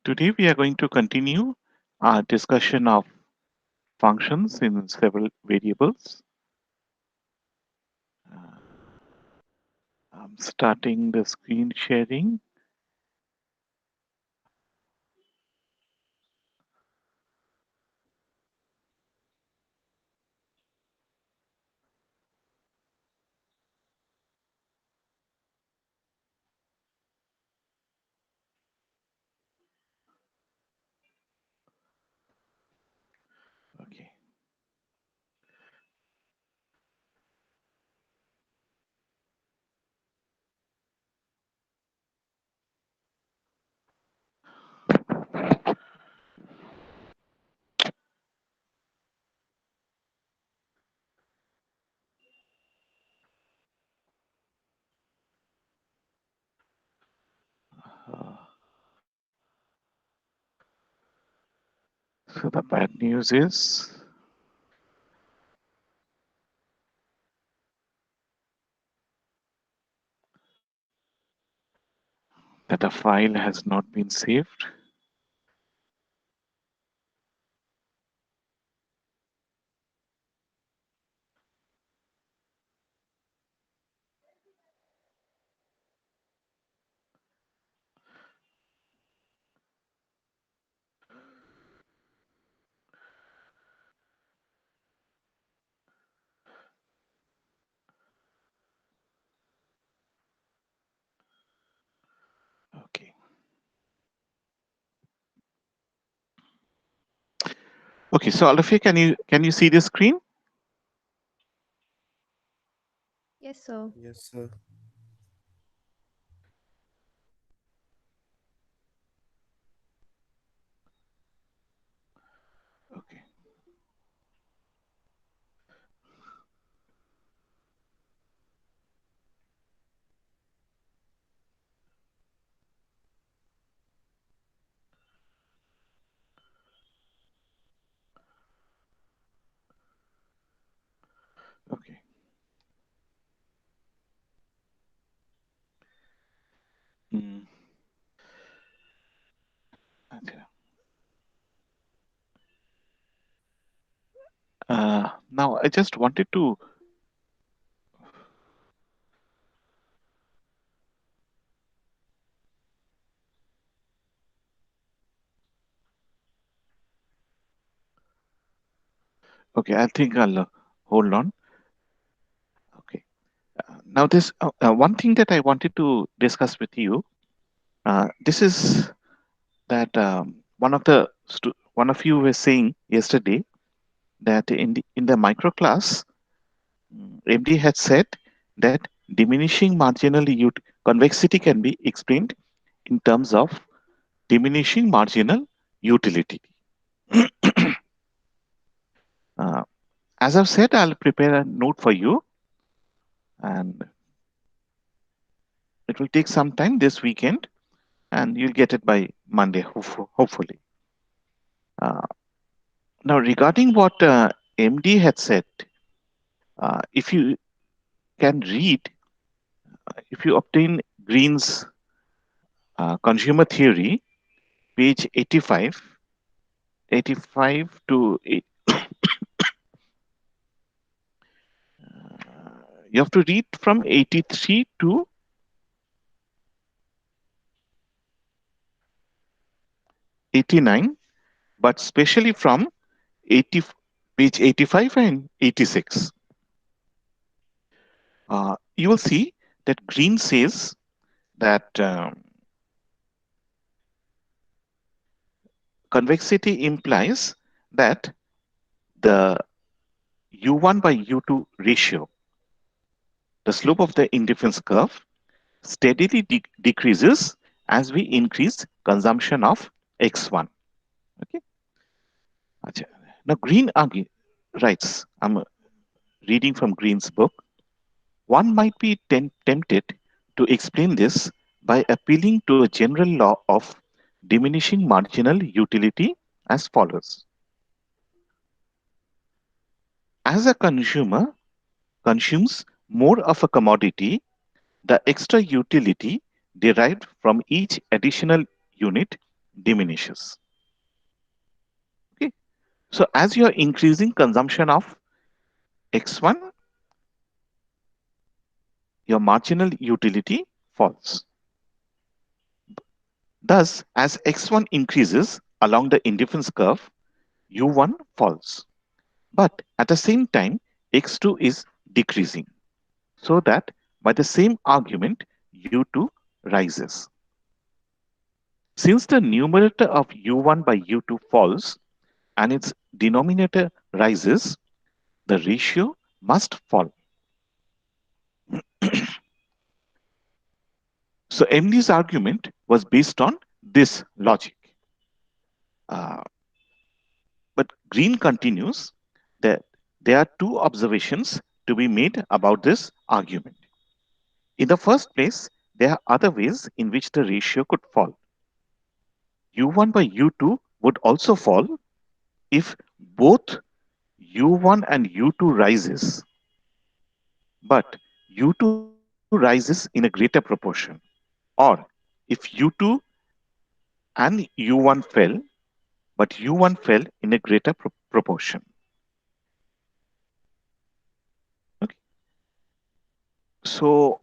Today we are going to continue our discussion of functions in several variables. Uh, I'm starting the screen sharing. Okay. Uh, so the bad news is that a file has not been saved. Okay. Okay. So all of you, can you see the screen? Yes, sir. Yes, sir. Okay. Okay. Mm, okay. Now I just wanted to. Okay. I think I'll hold on. Okay. Now this one thing that I wanted to discuss with you. This is that one of you were saying yesterday that in the micro class, MD had said that diminishing marginal convexity can be explained in terms of diminishing marginal utility. uh, as I've said, I'll prepare a note for you, and it will take some time this weekend, and you'll get it by Monday, hopefully. Uh, Now, regarding what MD had said, if you can read, if you obtain Green's consumer theory, page 85, 85 to you have to read from 83 to 89, but especially from 80, page 85 and 86. You will see that Green says that convexity implies that the U1 by U2 ratio, the slope of the indifference curve, steadily decreases as we increase consumption of X1. Okay. Acha. Now, Green writes, I'm reading from Green's book. One might be tempted to explain this by appealing to a general law of diminishing marginal utility as follows. As a consumer consumes more of a commodity, the extra utility derived from each additional unit diminishes. Okay. So as you are increasing consumption of X1, your marginal utility falls. Thus, as X1 increases along the indifference curve, U1 falls. But at the same time, X2 is decreasing. So that by the same argument, U2 rises. Since the numerator of U1 by U2 falls and its denominator rises, the ratio must fall. So MD's argument was based on this logic. Uh, but Green continues that there are two observations to be made about this argument. In the first place, there are other ways in which the ratio could fall. U1 by U2 would also fall if both U1 and U2 rises, but U2 rises in a greater proportion. Or if U2 and U1 fell, but U1 fell in a greater proportion. Okay. So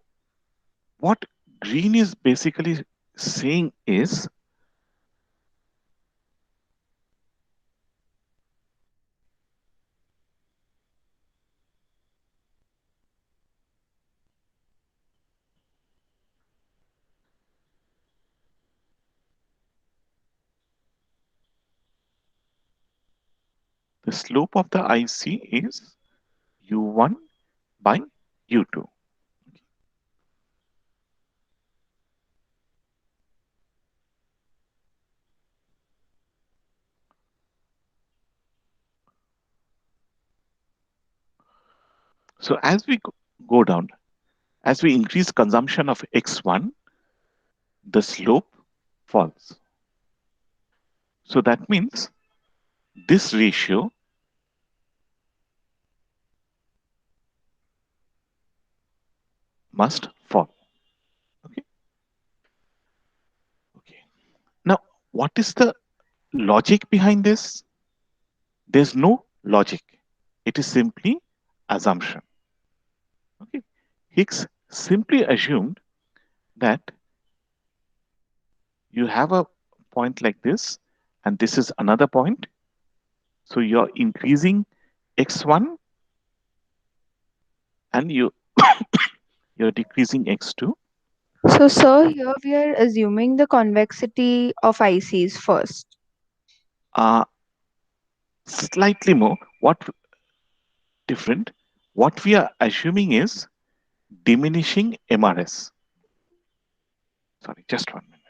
what Green is basically saying is the slope of the IC is U1 by U2. So as we go down, as we increase consumption of X1, the slope falls. So that means this ratio must fall. Okay. Okay. Now, what is the logic behind this? There's no logic. It is simply assumption. Okay. Higgs simply assumed that you have a point like this, and this is another point. So you're increasing X1 and you're decreasing X2. So, sir, here we are assuming the convexity of ICs first. Uh, Slightly more. What different? What we are assuming is diminishing MRS. Sorry, just 1 minute.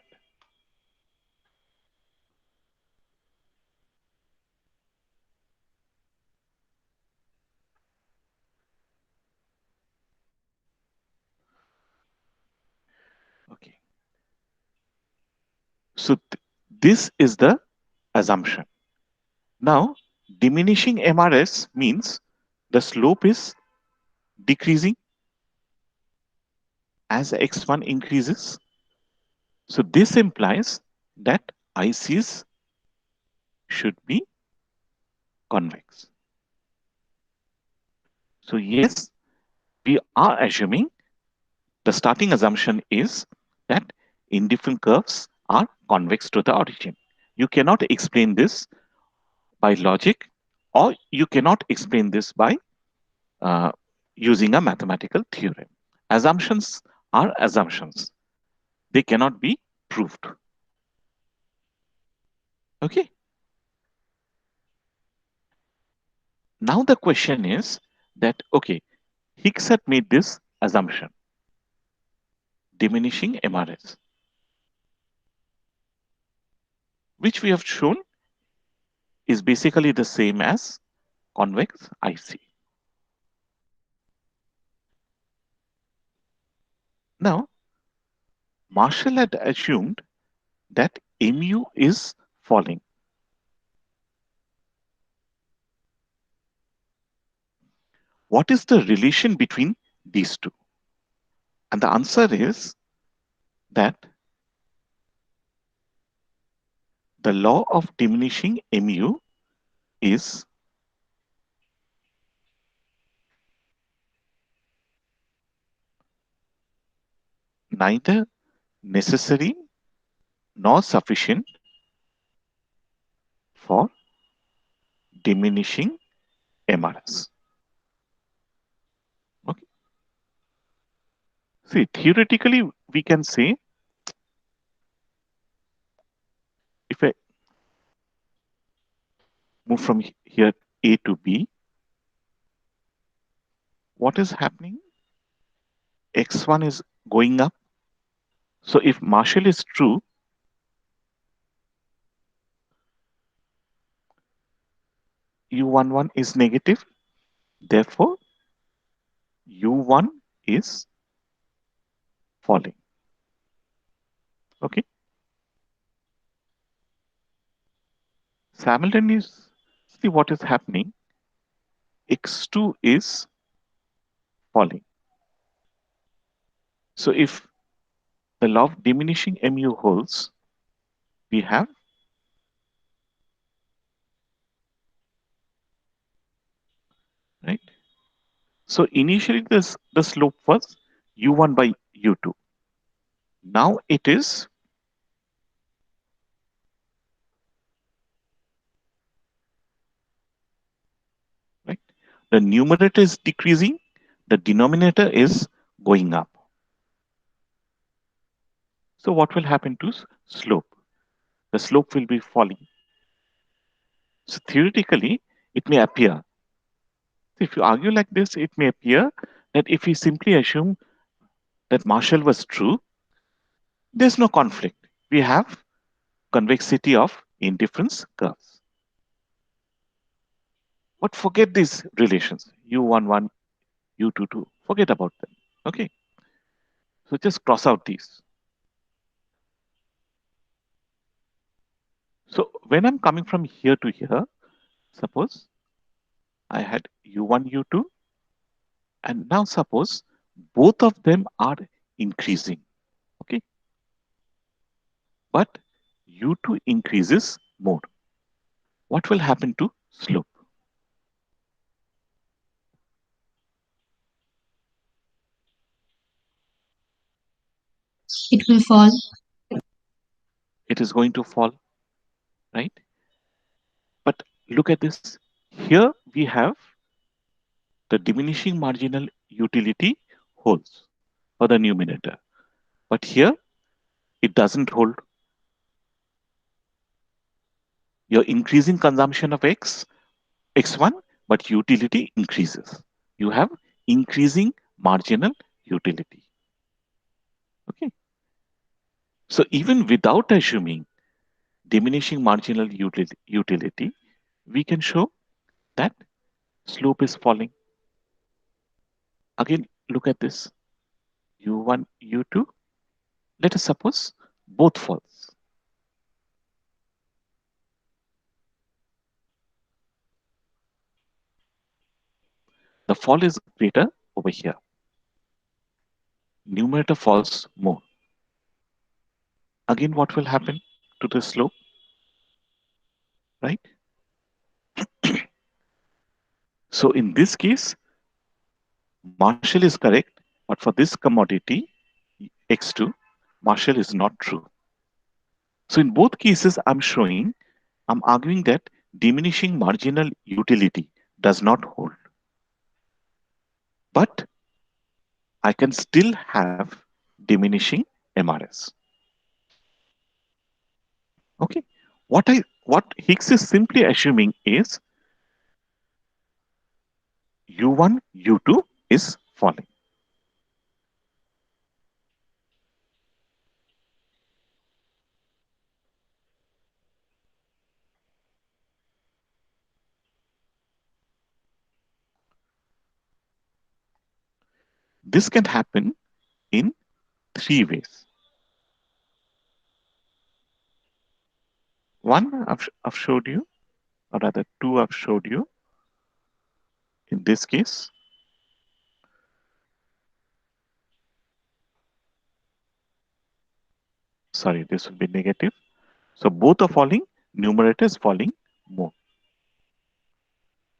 Okay. So this is the assumption. Now, diminishing MRS means the slope is decreasing as X1 increases. So this implies that ICs should be convex. So yes, we are assuming the starting assumption is that indifferent curves are convex to the origin. You cannot explain this by logic, or you cannot explain this by uh, using a mathematical theorem. Assumptions are assumptions. They cannot be proved. Okay. Now the question is that, okay, Higgs had made this assumption, diminishing MRS, which we have shown is basically the same as convex IC. Now, Marshall had assumed that mu is falling. What is the relation between these two? And the answer is that the law of diminishing mu is neither necessary nor sufficient for diminishing MRS. Okay. See, theoretically, we can say if I move from here A to B, what is happening? X1 is going up. So if Marshall is true, U11 is negative. Therefore, U1 is falling. Okay. Simultaneously, what is happening? X2 is falling. So if the law of diminishing mu holds, we have right. So initially the slope was u1 by u2. Now it is right. The numerator is decreasing, the denominator is going up. So what will happen to slope? The slope will be falling. So theoretically, it may appear, if you argue like this, it may appear that if we simply assume that Marshall was true, there's no conflict. We have convexity of indifference curves. But forget these relations, u11, u22, forget about them. Okay, so just cross out these. So when I'm coming from here to here, suppose I had u1, u2, and now suppose both of them are increasing. Okay, but u2 increases more. What will happen to slope? It will fall. It is going to fall, right? But look at this. Here we have the diminishing marginal utility holds for the numerator. But here it doesn't hold. You're increasing consumption of x1, but utility increases. You have increasing marginal utility. Okay. So even without assuming diminishing marginal utility, we can show that slope is falling. Again, look at this. U1, U2. Let us suppose both falls. The fall is greater over here. Numerator falls more. Again, what will happen to the slope? Right? So in this case, Marshall is correct, but for this commodity, X2, Marshall is not true. So in both cases, I'm arguing that diminishing marginal utility does not hold. But I can still have diminishing MRS. Okay. What Higgs is simply assuming is U1, U2 is falling. This can happen in three ways. One I've showed you, or rather two I've showed you. In this case, sorry, this will be negative. So both are falling, numerator is falling more.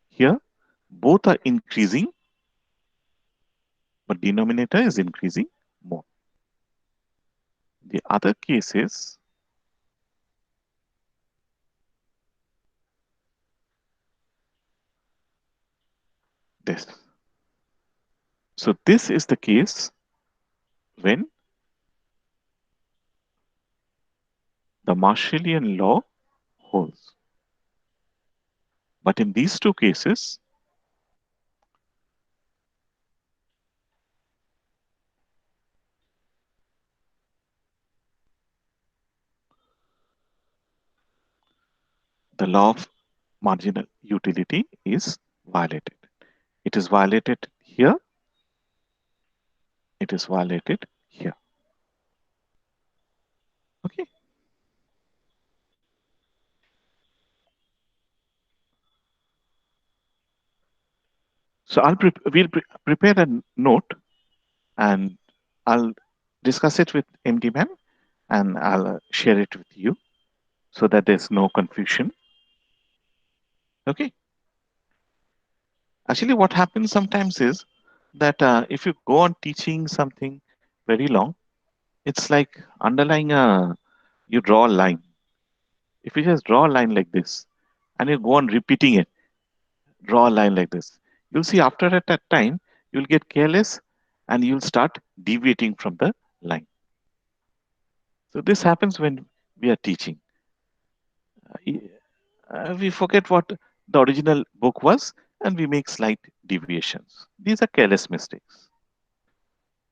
Here, both are increasing, but denominator is increasing more. The other case is this. So this is the case when the Marshallian law holds. But in these two cases, the law of marginal utility is violated. It is violated here, it is violated here. Okay. So prepare a note and I'll discuss it with MD man and I'll share it with you so that there's no confusion. Okay. Actually, what happens sometimes is that if you go on teaching something very long, it's like underlying you draw a line. If you just draw a line like this and you go on repeating it, draw a line like this, you'll see after at that time, you'll get careless and you'll start deviating from the line. So this happens when we are teaching. We forget what the original book was and we make slight deviations. These are careless mistakes.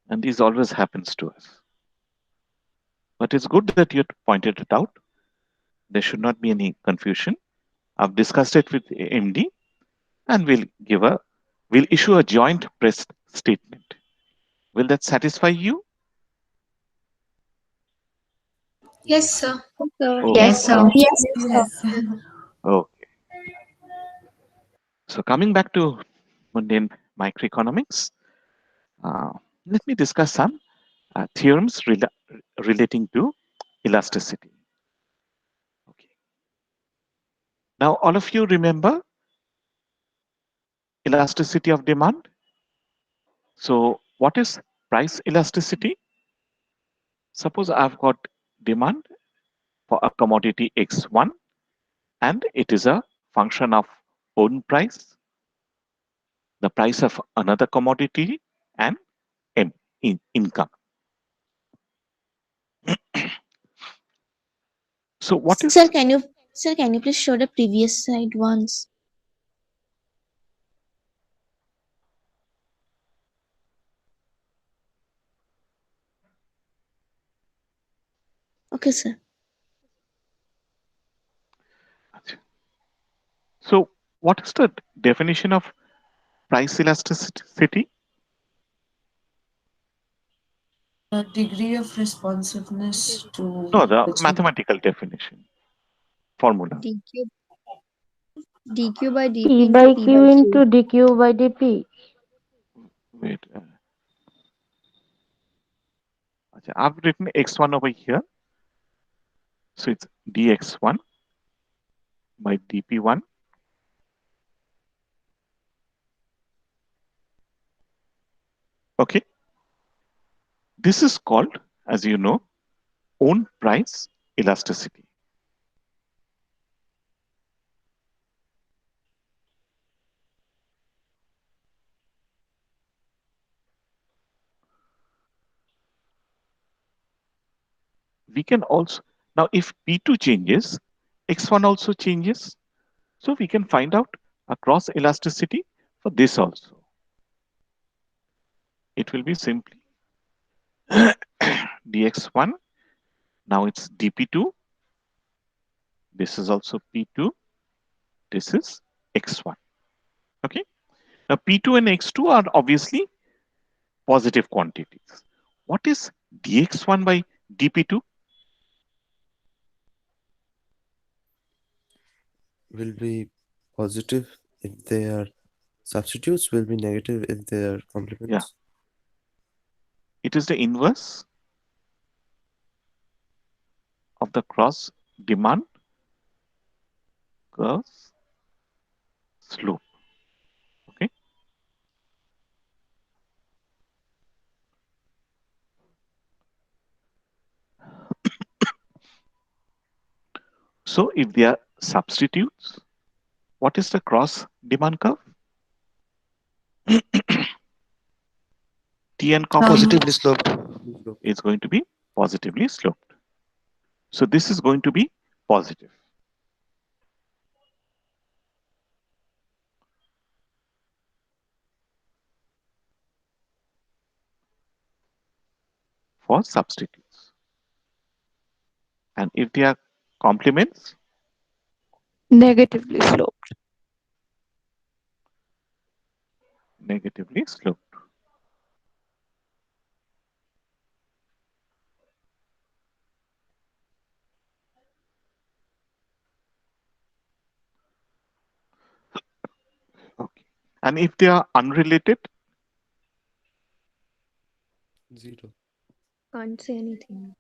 And this always happens to us. But it's good that you pointed it out. There should not be any confusion. I've discussed it with MD and we'll issue a joint press statement. Will that satisfy you? Yes, sir. So, Oh, yes, Yes, sir. sir. Yes, sir. Yes. okay. So coming back to mundane microeconomics, uh, let me discuss some theorems relating to elasticity. Okay. Now, all of you remember elasticity of demand. So what is price elasticity? Suppose I've got demand for a commodity X1 and it is a function of own price, the price of another commodity, and M income. So what is Sir, can you please show the previous slide once? Okay, sir. so what is the definition of price elasticity? The degree of responsiveness to No, the the change. mathematical definition formula. DQ DQ by DP P into by P Q by into Q. dq by dp. Wait, I've written x1 over here, so it's dx1 by dp1. Okay, this is called, as you know, own price elasticity. We can also, now if P2 changes, X1 also changes. So we can find out a cross elasticity for this also. It will be simply dx1, now it's dp2, this is also p2, this is x1. Okay, now p2 and x2 are obviously positive quantities. What is dx1 by dp2? Will be positive if they are substitutes, will be negative if they are Yeah, complements. it is the inverse of the cross demand curve's slope. Okay. So if they are substitutes, what is the cross demand curve? T and comma Positively sloped. is going to be positively sloped. So this is going to be positive. For substitutes. And if they are complements, Negatively sloped. negatively sloped. Okay. And if they are unrelated, Zero. Can't say anything.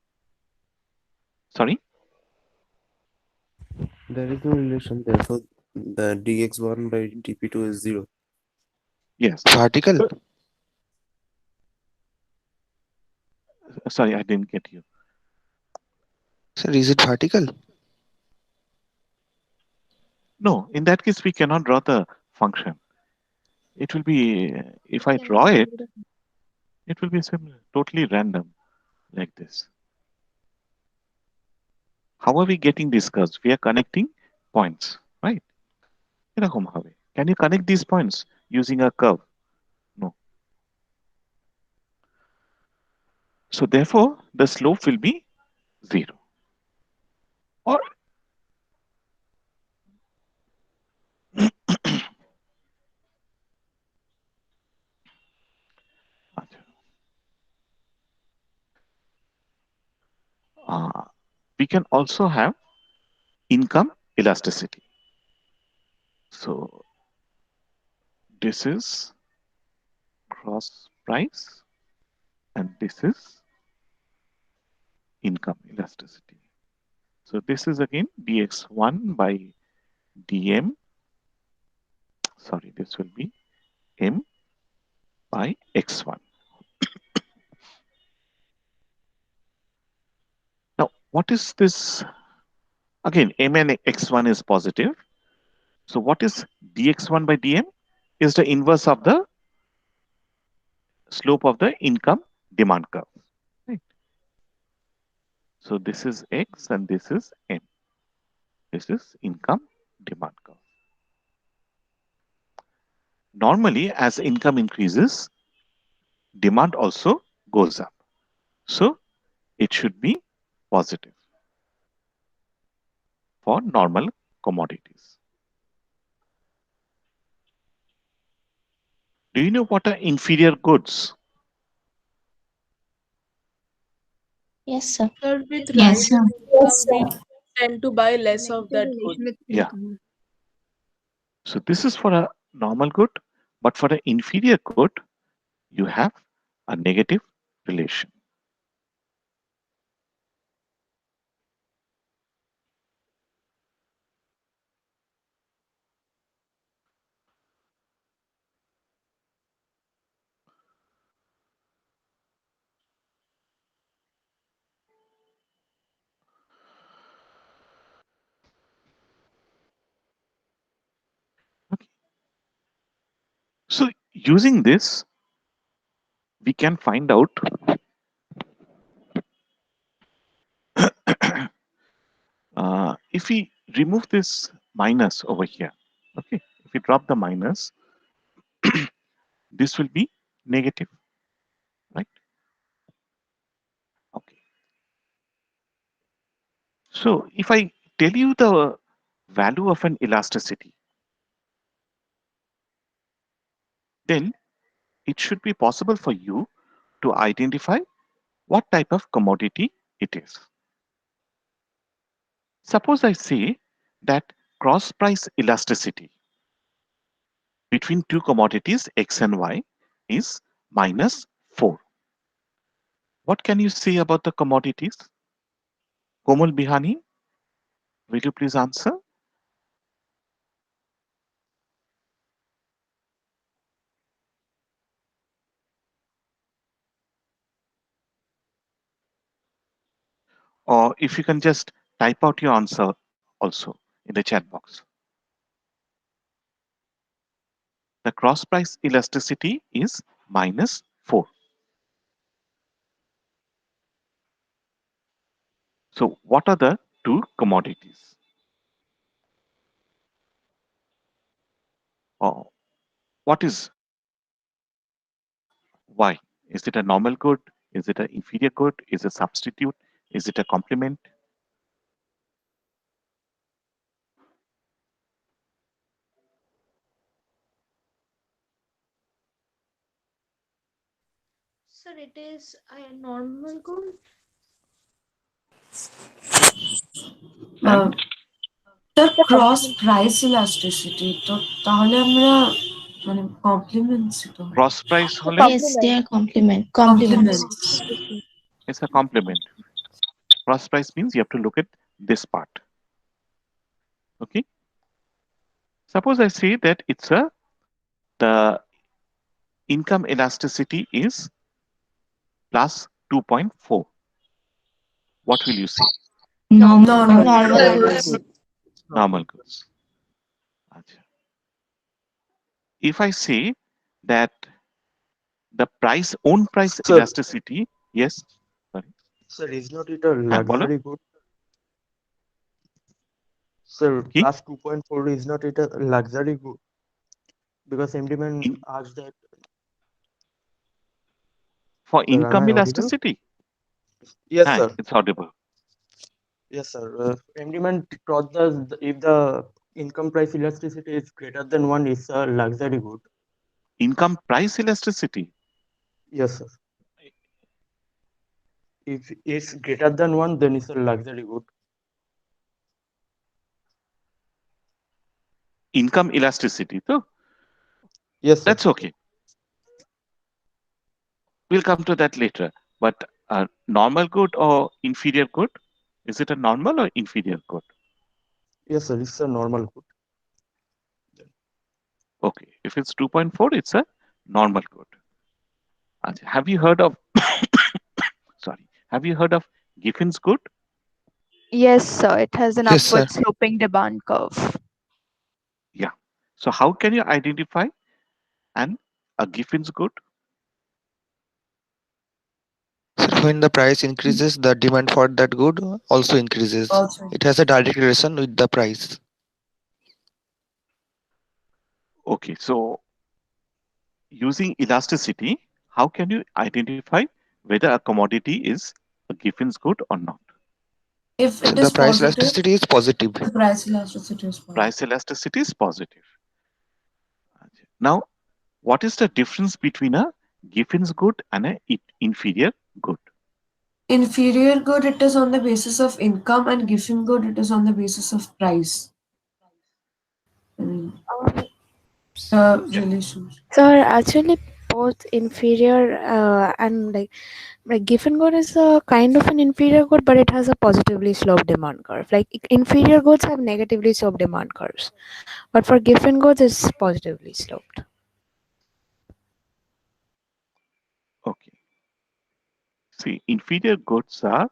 sorry, There is no relation, therefore the dx1 by dp2 is 0. yes. Vertical. So, sorry, I didn't get you. Sir, is it vertical? No, in that case, we cannot draw the function. It will be, if I draw it, it will be similar, totally random like this. How are we getting these curves? We are connecting points, right? Can you connect these points using a curve? No. So therefore, the slope will be 0. Or uh, we can also have income elasticity. So this is cross price and this is income elasticity. So this is again dx1 by dm. Sorry, this will be m by x1. Now, what is this? Again, m and x1 is positive. So what is dx1 by dm? Is the inverse of the slope of the income demand curve. Right? So this is x and this is m. This is income demand curve. Normally, as income increases, demand also goes up. So it should be positive for normal commodities. Do you know what are inferior goods? Yes, sir. Sir, with Yes, rising sir. income, we tend to buy less of Negative that good. relation with Yeah. income. So this is for a normal good, but for an inferior good, you have a negative relation. Okay. So using this, we can find out if we remove this minus over here, okay, if we drop the minus, this will be negative, right? Okay. So if I tell you the value of an elasticity, then it should be possible for you to identify what type of commodity it is. Suppose I say that cross price elasticity between two commodities X and Y is minus 4. What can you say about the commodities? Komal Bihani, will you please answer? Or if you can just type out your answer also in the chat box. The cross price elasticity is -4. So what are the two commodities? Or what is Y? Is it a normal good? Is it an inferior good? Is it a substitute? Is it a complement? Sir, it is a normal good. And sir The cross complement. Price elasticity তো তাহলে আমরা মানে compliments তো হয় cross price The হলে Yes, they complement. are complements. Compliments Complement. it's a complement. Cross price means you have to look at this part. Okay. Suppose I say that it's a the income elasticity is plus 2.4. What will you say? Normal normal good. Normal normal goods. Good Normal goods. Acha. If I say that the price own price Sir, elasticity, yes, sorry, sir, is not it a হ্যাঁ বলো luxury good? Sir, কি plus 2.4 is not it a luxury good? Because MD man In- asked that, for sir, am income I audible? elasticity? Yes, Hi, sir. it's audible. Yes, sir. MD man taught us if the income price elasticity is greater than 1, it's a luxury good. Income price elasticity. Yes, sir. If it's greater than 1, then it's a luxury good. Income elasticity. So Yes, sir. that's okay. We'll come to that later. But normal good or inferior good? Is it a normal or inferior good? Yes, sir. It's a normal good. Okay. If it's 2.4, it's a normal good. Acha. Have you heard of sorry? Have you heard of Giffen's good? Yes, sir. It has an Yes, sir. upward sloping demand curve. Yeah. So how can you identify an a Giffen's good? Sir, when the price increases, the demand for that good also increases. Also It has a direct relation with the price. Okay. So using elasticity, how can you identify whether a commodity is a Giffen's good or not? If So it the is price positive elasticity is positive. The price elasticity is positive Price elasticity is positive. Now, what is the difference between a Giffen's good and an inferior good? inferior good it is on the basis of income and Giffen good it is on the basis of price. I mean, the relationship. So actually both inferior and like Giffen good is a kind of an inferior good, but it has a positively sloped demand curve. Like inferior goods have negatively sloped demand curves, but for Giffen goods it's positively sloped. Okay. See, inferior goods are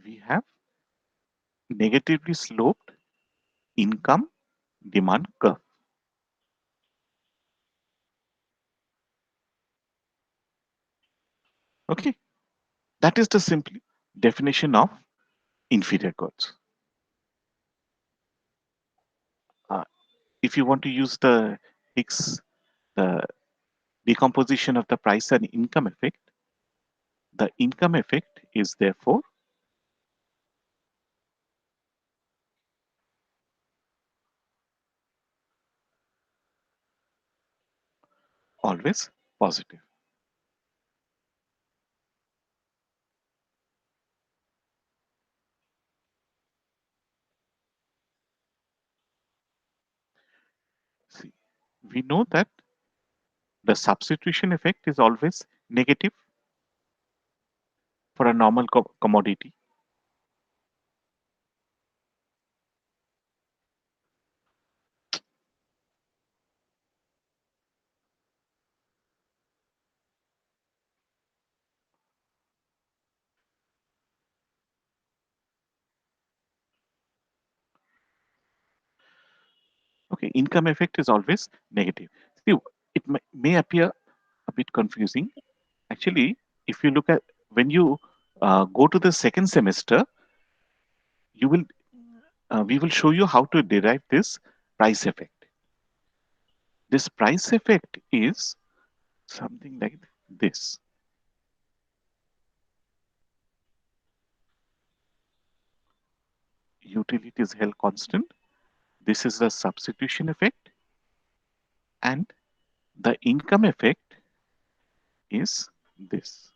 we have negatively sloped income demand curve. Okay. That is the simple definition of inferior goods. Uh, if you want to use the Higgs, the decomposition of the price and income effect, the income effect is therefore always positive. See, we know that the substitution effect is always negative for a normal commodity. income effect is always negative. See, it may appear a bit confusing. Actually, if you look at when you go to the second semester, you will we will show you how to derive this price effect. This price effect is something like this. Utility is held constant. This is the substitution effect, and the income effect is this.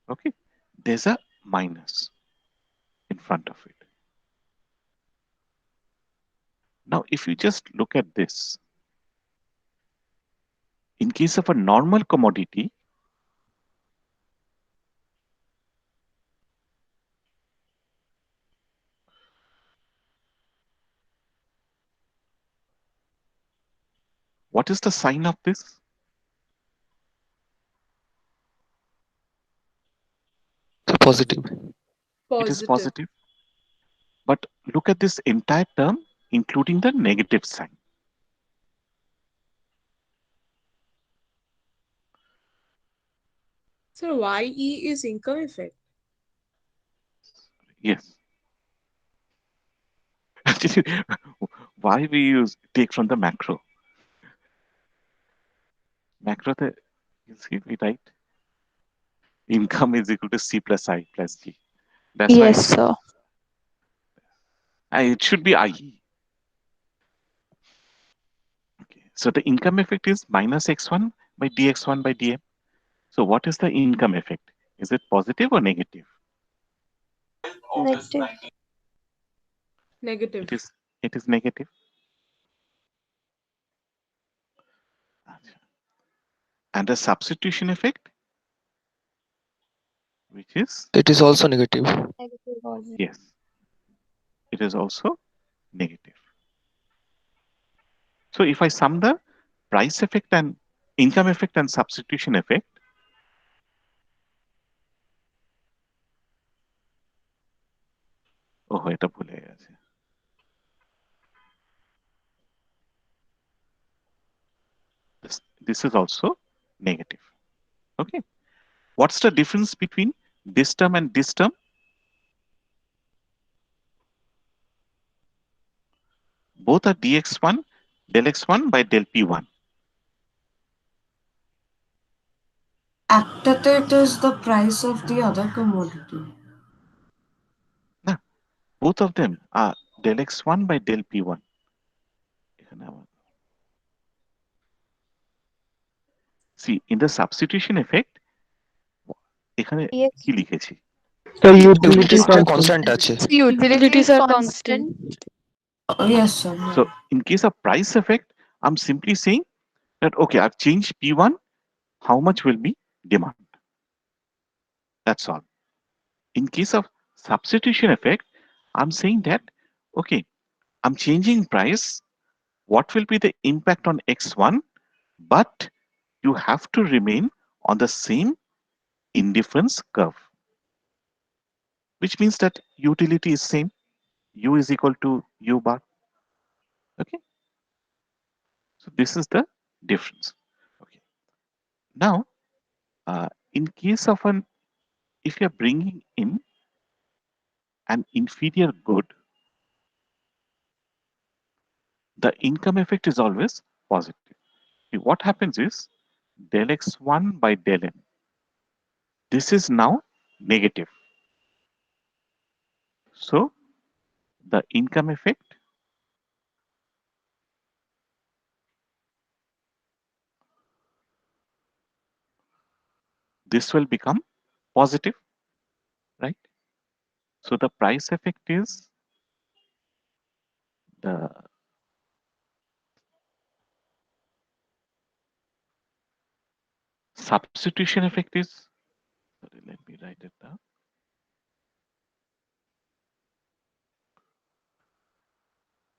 Okay, there's a minus in front of it. Now, if you just look at this, in case of a normal commodity, what is the sign of this? Positive. It is positive. But look at this entire term, including the negative sign. So YE is income effect. Yes. Why we use take from the macro? Macro, you see me right? Income is equal to C plus I plus G. That's why Yes, sir. it should be IE. Okay. So the income effect is minus x1 by dx1 by dm. So what is the income effect? Is it positive or negative? Negative. Negative. It is negative. And the substitution effect, which is? It is also negative. Negative also. Yes. It is also negative. So if I sum the price effect and income effect and substitution effect, এটা ভুলে গেছে. This is also negative. Okay. What's the difference between this term and this term? Both are dx1 del x1 by del p1. Acted it is the price of the other commodity. No, both of them are del x1 by del p1. See, in the substitution effect, এখানে কি লিখেছি? So Utility utilities are constant. constant আছে. So utilities are constant. Yes, sir. So in case of price effect, I'm simply saying that, okay, I've changed P1, how much will be demand? That's all. In case of substitution effect, I'm saying that, okay, I'm changing price. What will be the impact on X1? But you have to remain on the same indifference curve, which means that utility is same. U is equal to U bar. Okay. So this is the difference. Okay. Now, in case of if you're bringing in an inferior good, the income effect is always positive. See, what happens is del x1 by del n. This is now negative. So the income effect this will become positive, right? So the price effect is the substitution effect is, sorry, let me write it down.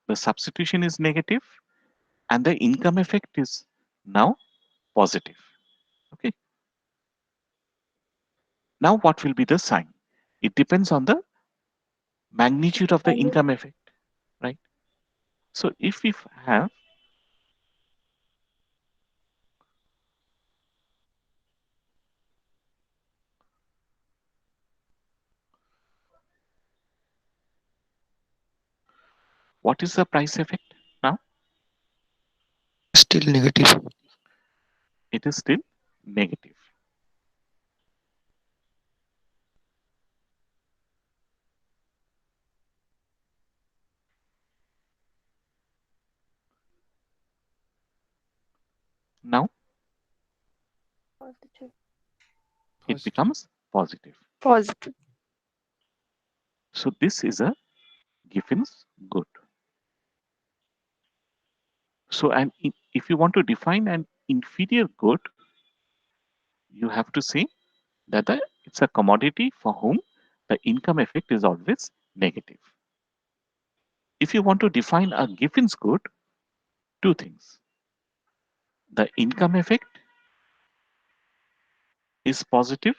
The substitution is negative and the income effect is now positive. Okay. Now what will be the sign? It depends on the magnitude of the income effect. So if we have what is the price effect now? Still negative. It is still negative. Now Positive. it becomes positive. Positive. So this is a Giffen's good. So if you want to define an inferior good, you have to say that it's a commodity for whom the income effect is always negative. If you want to define a Giffen's good, two things. The income effect is positive,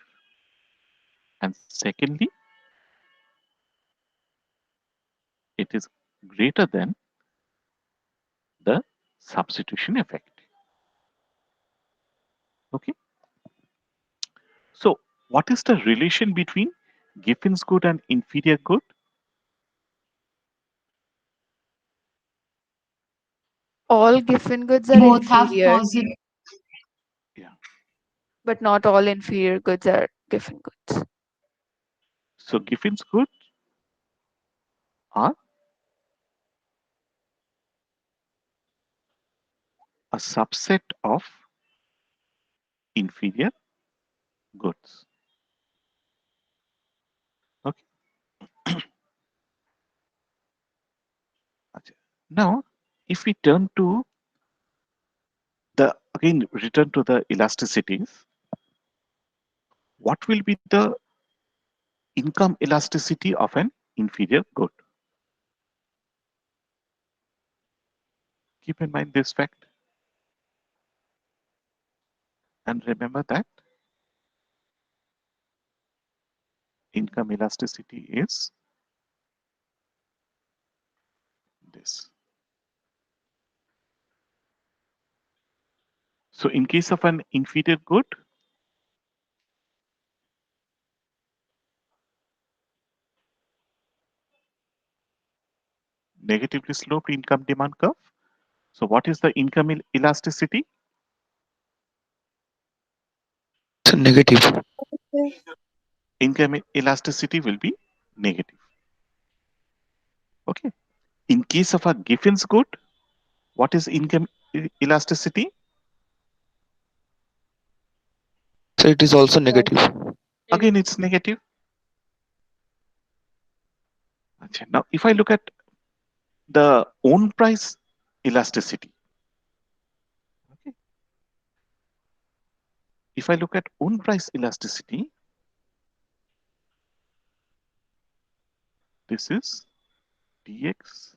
and secondly, it is greater than the substitution effect. Okay. So what is the relation between Giffen's good and inferior good? All Giffen goods are Both have inferior, positive. Yeah. but not all inferior goods are Giffen goods. So Giffen's good are a subset of inferior goods. Okay. Now, if we turn to again return to the elasticities, what will be the income elasticity of an inferior good? Keep in mind this fact and remember that income elasticity is this. So in case of an inferior good, negatively sloped income demand curve. So what is the income elasticity? It's negative. Income elasticity will be negative. Okay. In case of a Giffen's good, what is income elasticity? So it is also negative. Again, it's negative. Now, if I look at the own price elasticity, okay. If I look at own price elasticity, this is dx,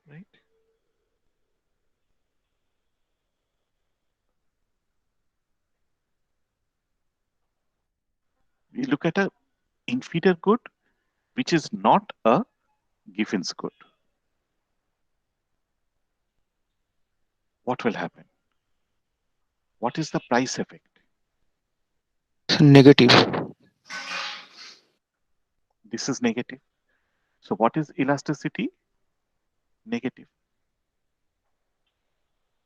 right? We look at a inferior good, which is not a Giffen's good. What will happen? What is the price effect? It's negative. This is negative. So what is elasticity? Negative.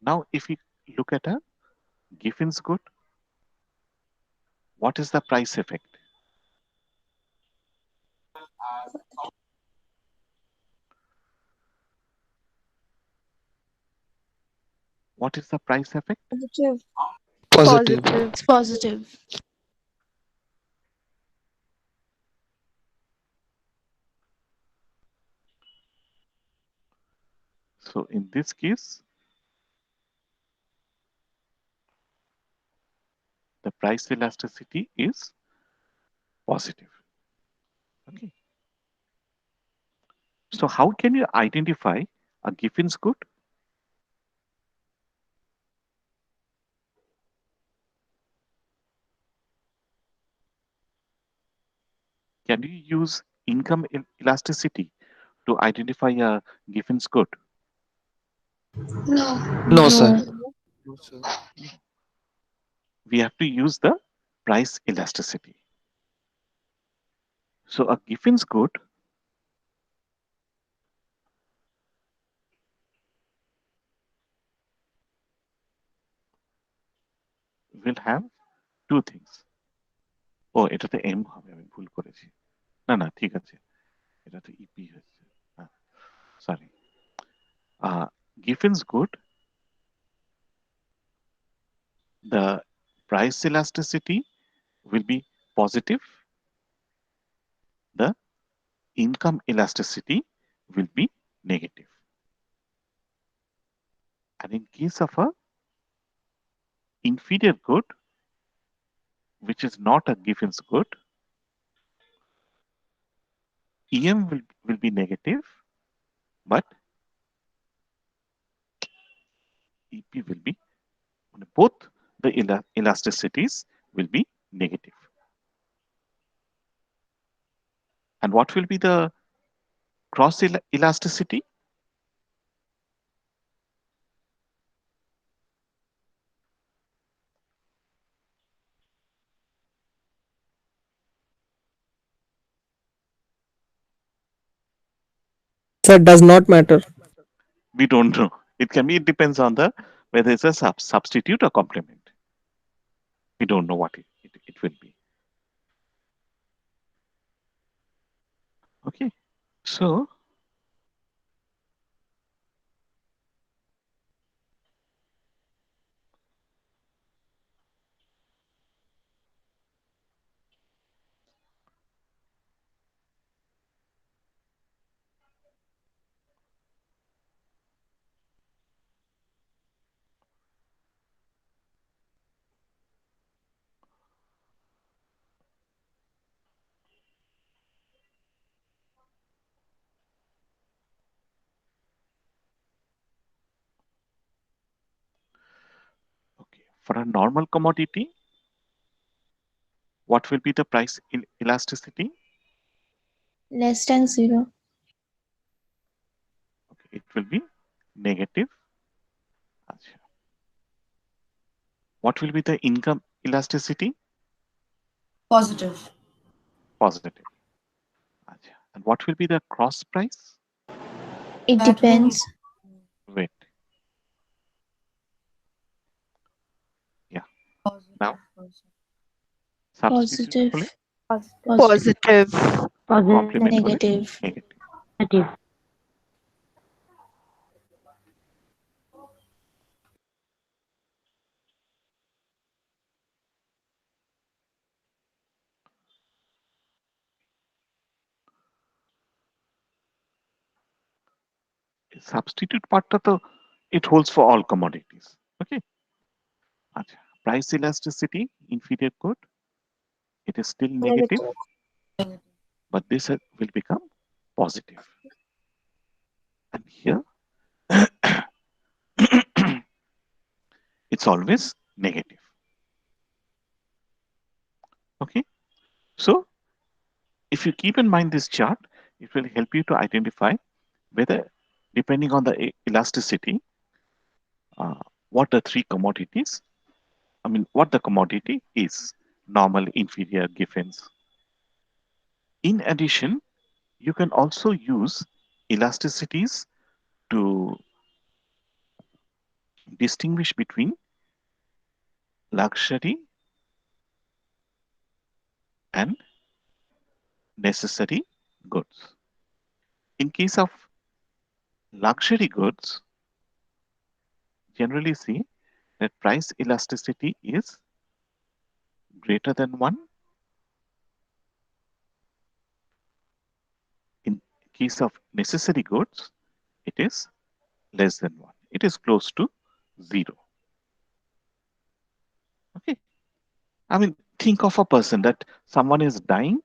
Now, if we look at a Giffen's good, what is the price effect? What is the price effect? Positive. Positive. It's positive. So in this case, the price elasticity is positive. Okay. So how can you identify a Giffen's good? Can you use income elasticity to identify a Giffen's good? No, sir. No. No, sir. We have to use the price elasticity. So a Giffen's good will have two things. ও এটাতে M হবে, আমি ভুল করেছি। না না ঠিক আছে, এটাতে ইপি হচ্ছে। Sorry, Giffen's good, the price elasticity will be positive, the income elasticity will be negative. And in case of a inferior good, which is not a Giffen's good, EM will be negative, but EP will be, both the elasticities will be negative. And what will be the cross elasticity? That does not matter. We don't know. It can be, it depends on the whether it's a substitute or complement. We don't know what it will be. Okay, so okay, for a normal commodity, what will be the price elasticity? Less than 0. Okay, it will be negative. What will be the income elasticity? Positive. Positive. And what will be the cross price? It That will depends. Wait. Yeah. Now, substitute Positive. Positive. complement Negative. negative. Substitute পার্টটা তো it holds for all commodities. Okay. আচ্ছা, price elasticity, inferior good, it is still negative, but this will become positive. And here, it's always negative. Okay. So, if you keep in mind this chart, it will help you to identify whether, depending on the elasticity, what the three commodities, what the commodity is: normal, inferior, Giffen's. In addition, you can also use elasticities to distinguish between luxury and necessary goods. In case of luxury goods, generally see that price elasticity is greater than 1. In case of necessary goods, it is less than 1. It is close to 0. Okay. Think of a person that someone is dying,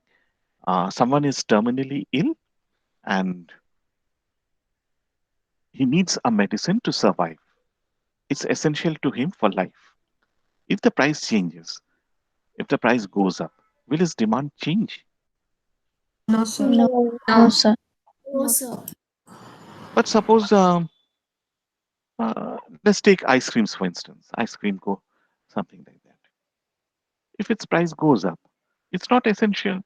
someone is terminally ill, and he needs a medicine to survive. It's essential to him for life. If the price changes, if the price goes up, will his demand change? No, sir. No, no, sir. No, sir. But suppose let's take ice creams for instance. Ice cream go something like that. If its price goes up, it's not essential.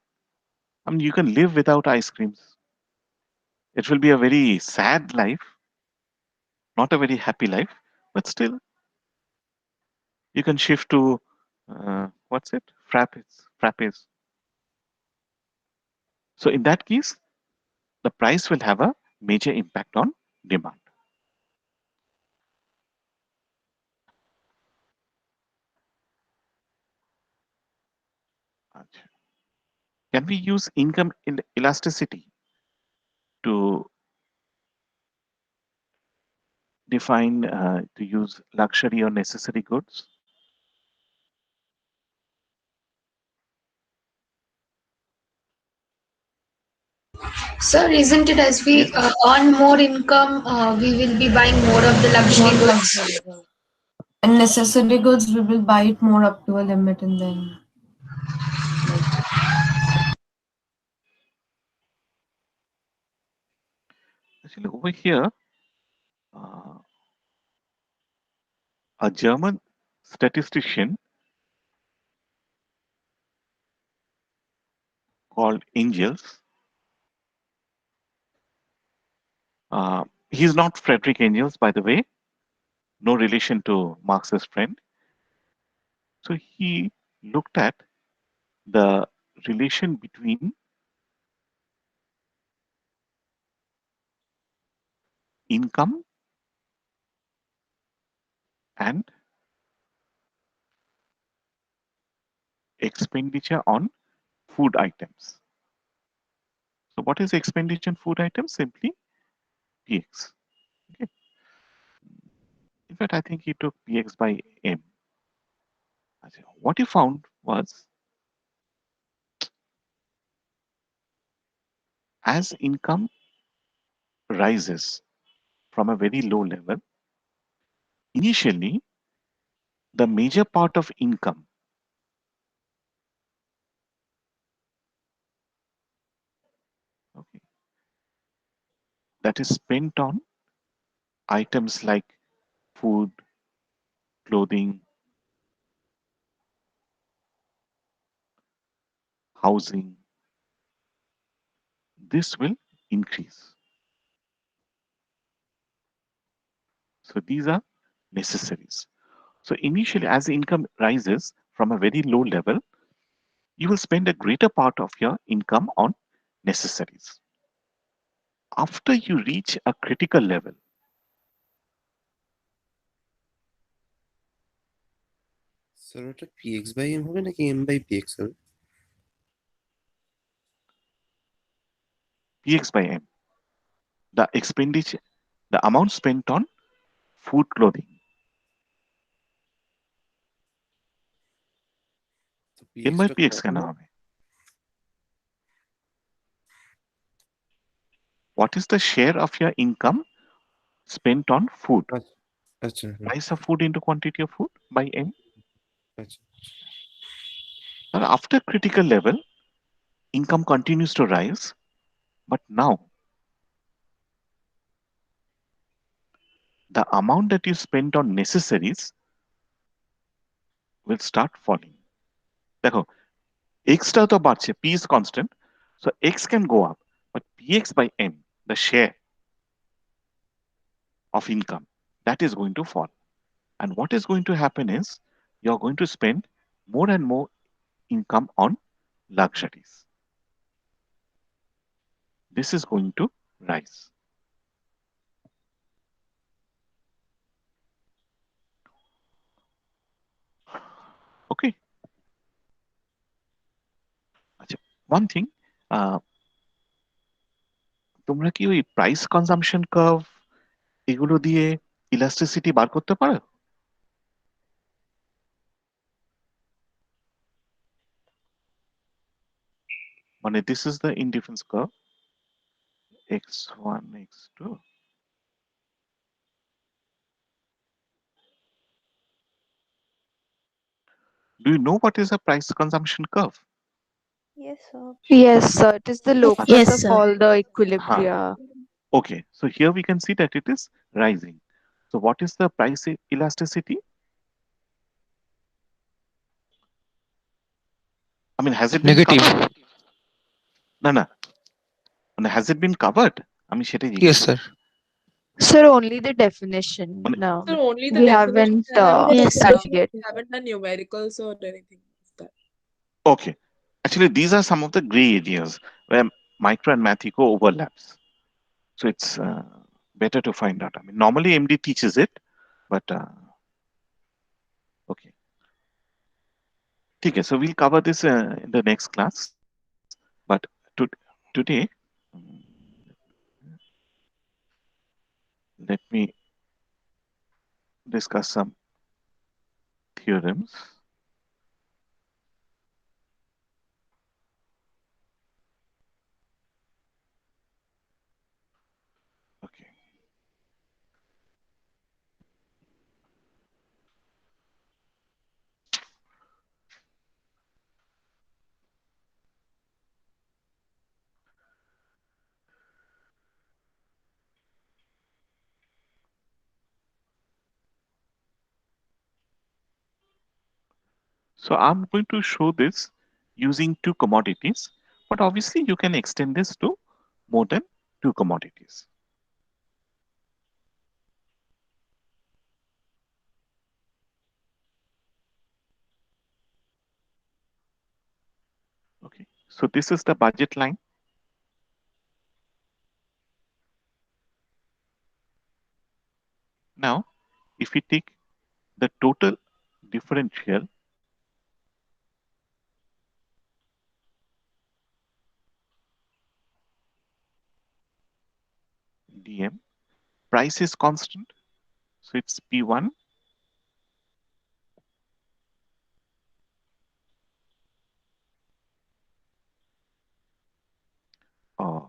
I mean, you can live without ice creams. It will be a very sad life, not a very happy life, but still you can shift to what's it? Frappes. So in that case, the price will have a major impact on demand. Acha. Can we use income elasticity to define to use luxury or necessary goods? Sir, isn't it as we Yes. earn more income, we will be buying more of the luxury Not goods? luxury. And necessary goods, we will buy it more up to a limit and then like Actually, over here, uh, a German statistician called Engels. He's not Frederick Engels, by the way, no relation to Marx's friend. So he looked at the relation between income and expenditure on food items. So what is expenditure on food items? Simply PX. Okay. In fact, I think he took PX by M. What he found was as income rises from a very low level, initially the major part of income okay, that is spent on items like food, clothing, housing, this will increase. So these are necessaries. So initially, as the income rises from a very low level, you will spend a greater part of your income on necessaries. After you reach a critical level, sir ওটা px by m হবে নাকি m by px হবে? PX by M, the expenditure, the amount spent on food, clothing, তো M px by টা PX কত কেন হয়? হবে? What is the share of your income spent on food? আচ্ছা আচ্ছা হুম, Price of food into quantity of food by M. আচ্ছা Now, after critical level, income continues to rise, but now the amount that you spend on necessaries will start falling. দেখো x টা তো বাড়ছে, p is constant, so x can go up, but px by m, the share of income, that is going to fall. And what is going to happen is you're going to spend more and more income on luxuries. This is going to rise. Okay. আচ্ছা, one thing, তোমরা কি ওই price consumption curve এগুলো দিয়ে elasticity বার করতে পারো? মানে this is the indifference curve x1 x2. Do you know what is a price consumption curve? Yes, sir. Yes, sir. It is the locus Yes, of sir. all the Ha. equilibria. Okay. So here we can see that it is rising. So what is the price elasticity? I mean, has it been Negative. covered? No, no. Has it been covered? আমি সেটাই Yes, জিজ্ঞেস sir. করছি। Sir, only the definition. মানে No, So only the we definition haven't and Only the the studied definition. it. we haven't done numericals or anything of that. Okay. Actually, these are some of the gray areas where micro and math eco overlaps. So it's better to find out. I mean, normally MD teaches it, but okay. Okay, so we'll cover this in the next class. But today, mm, let me discuss some theorems. Okay. So I'm going to show this using two commodities, but obviously you can extend this to more than two commodities. Okay, so this is the budget line. Now, if we take the total differential dm, price is constant, so it's P1 or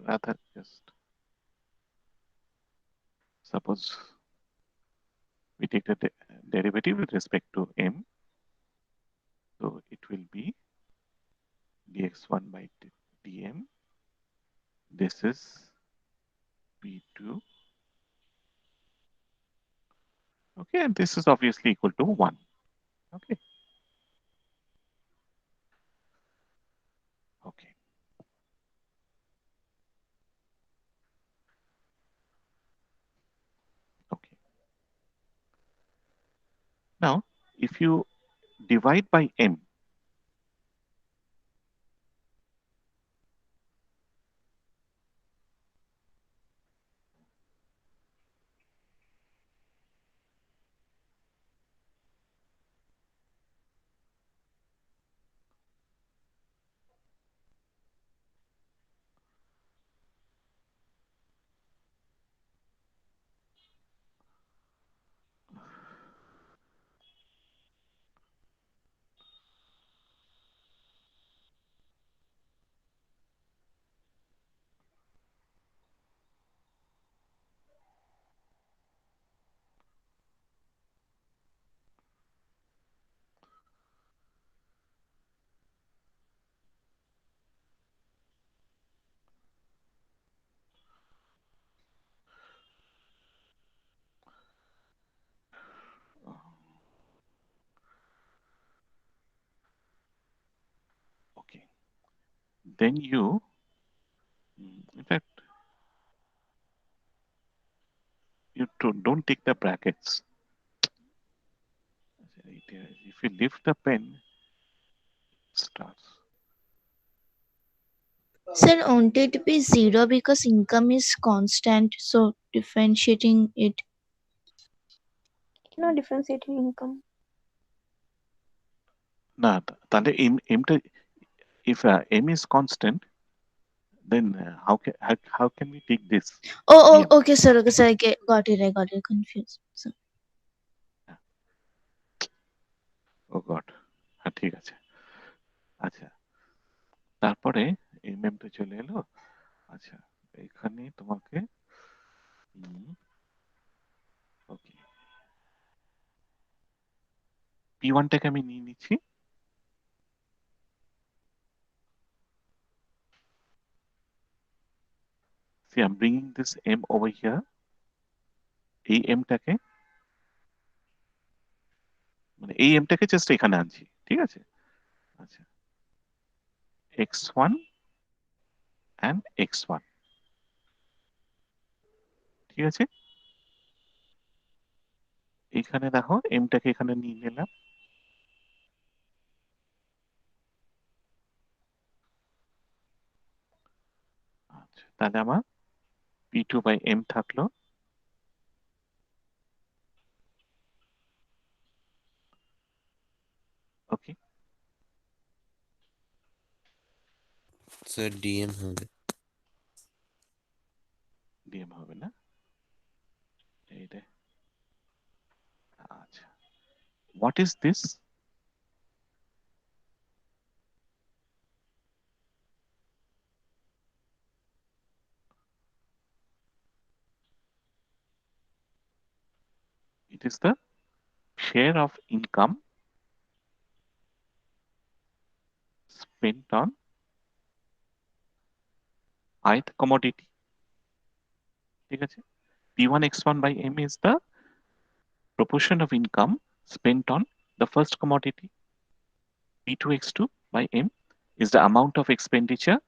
rather just suppose we take the derivative with respect to m, so it will be dx1 by dm. This is P2. Okay, and this is obviously equal to 1. Okay. Okay. Okay. Now, if you divide by m, okay, then you, in fact, you don't take the brackets. If you lift the pen, it starts. Sir, won't it be zero because income is constant? So differentiating it. No differentiating income. না তাহলে mটা if m is constant, then how can we take this Oh, dm? okay, sir. Okay, sir. Got it. I got it confused. So, oh god, হ্যাঁ ঠিক আছে। আচ্ছা, তারপরে m তো চলে এলো। আচ্ছা, এখানে তোমাকে ওকে p1টাকে আমি নিয়ে নিচ্ছি, See, I'm bringing this m over here. এই mটাকে মানে এই mটাকে জাস্ট এখানে আনছি, ঠিক আছে? আচ্ছা, x1 and x1, ঠিক আছে? এখানে দেখো mটাকে এখানে নিয়ে গেলাম। আচ্ছা, তাহলে আমার p2 by m থাকলো। ওকে, স্যার ডিএম হবে। dm হবে না এইটা। আচ্ছা, what is this? It is the share of income spent on ith commodity, ঠিক আছে? p1 x1 by m is the proportion of income spent on the first commodity. p2 x2 by m is the amount of expenditure,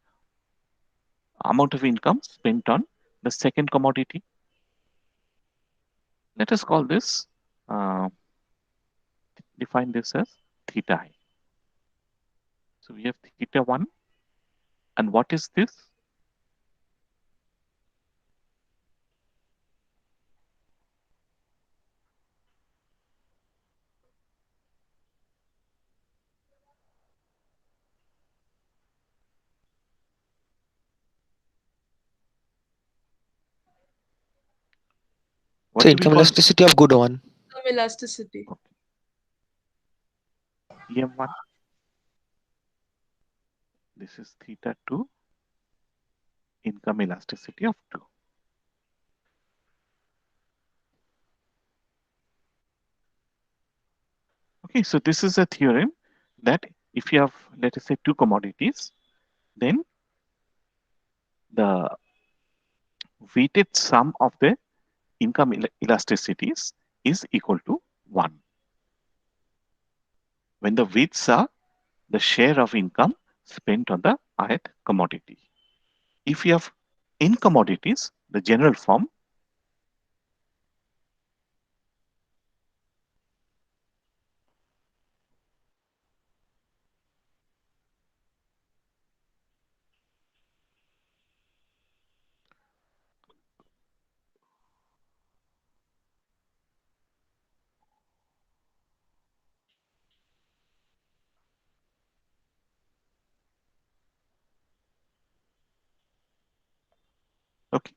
amount of income spent on the second commodity. Let us call this, define this as theta I. So we have theta 1, and what is this? What So do we income call elasticity of good one. Some elasticity. em1? This is theta 2, income elasticity of 2. Okay, so this is a theorem that if you have, let us say, two commodities, then the weighted sum of the income elasticities is equal to 1. When the weights are the share of income spent on the ith commodity. If you have n commodities, the general form, okay.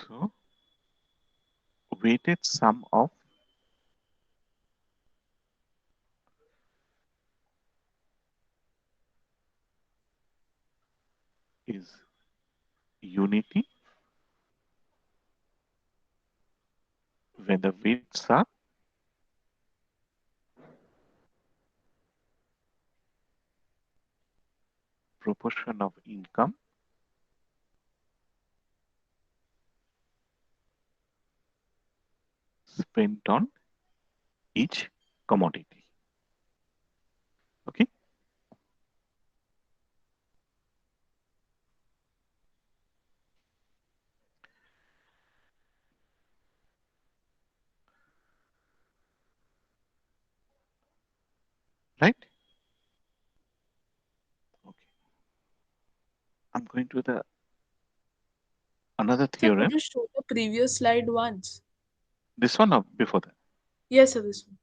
So weighted sum of is unity when the weights are proportion of income spent on each commodity. Okay. Right? Okay. I'm going to the another Sir, could theorem. you show the previous slide once? This one or before that? Yes, sir, this one.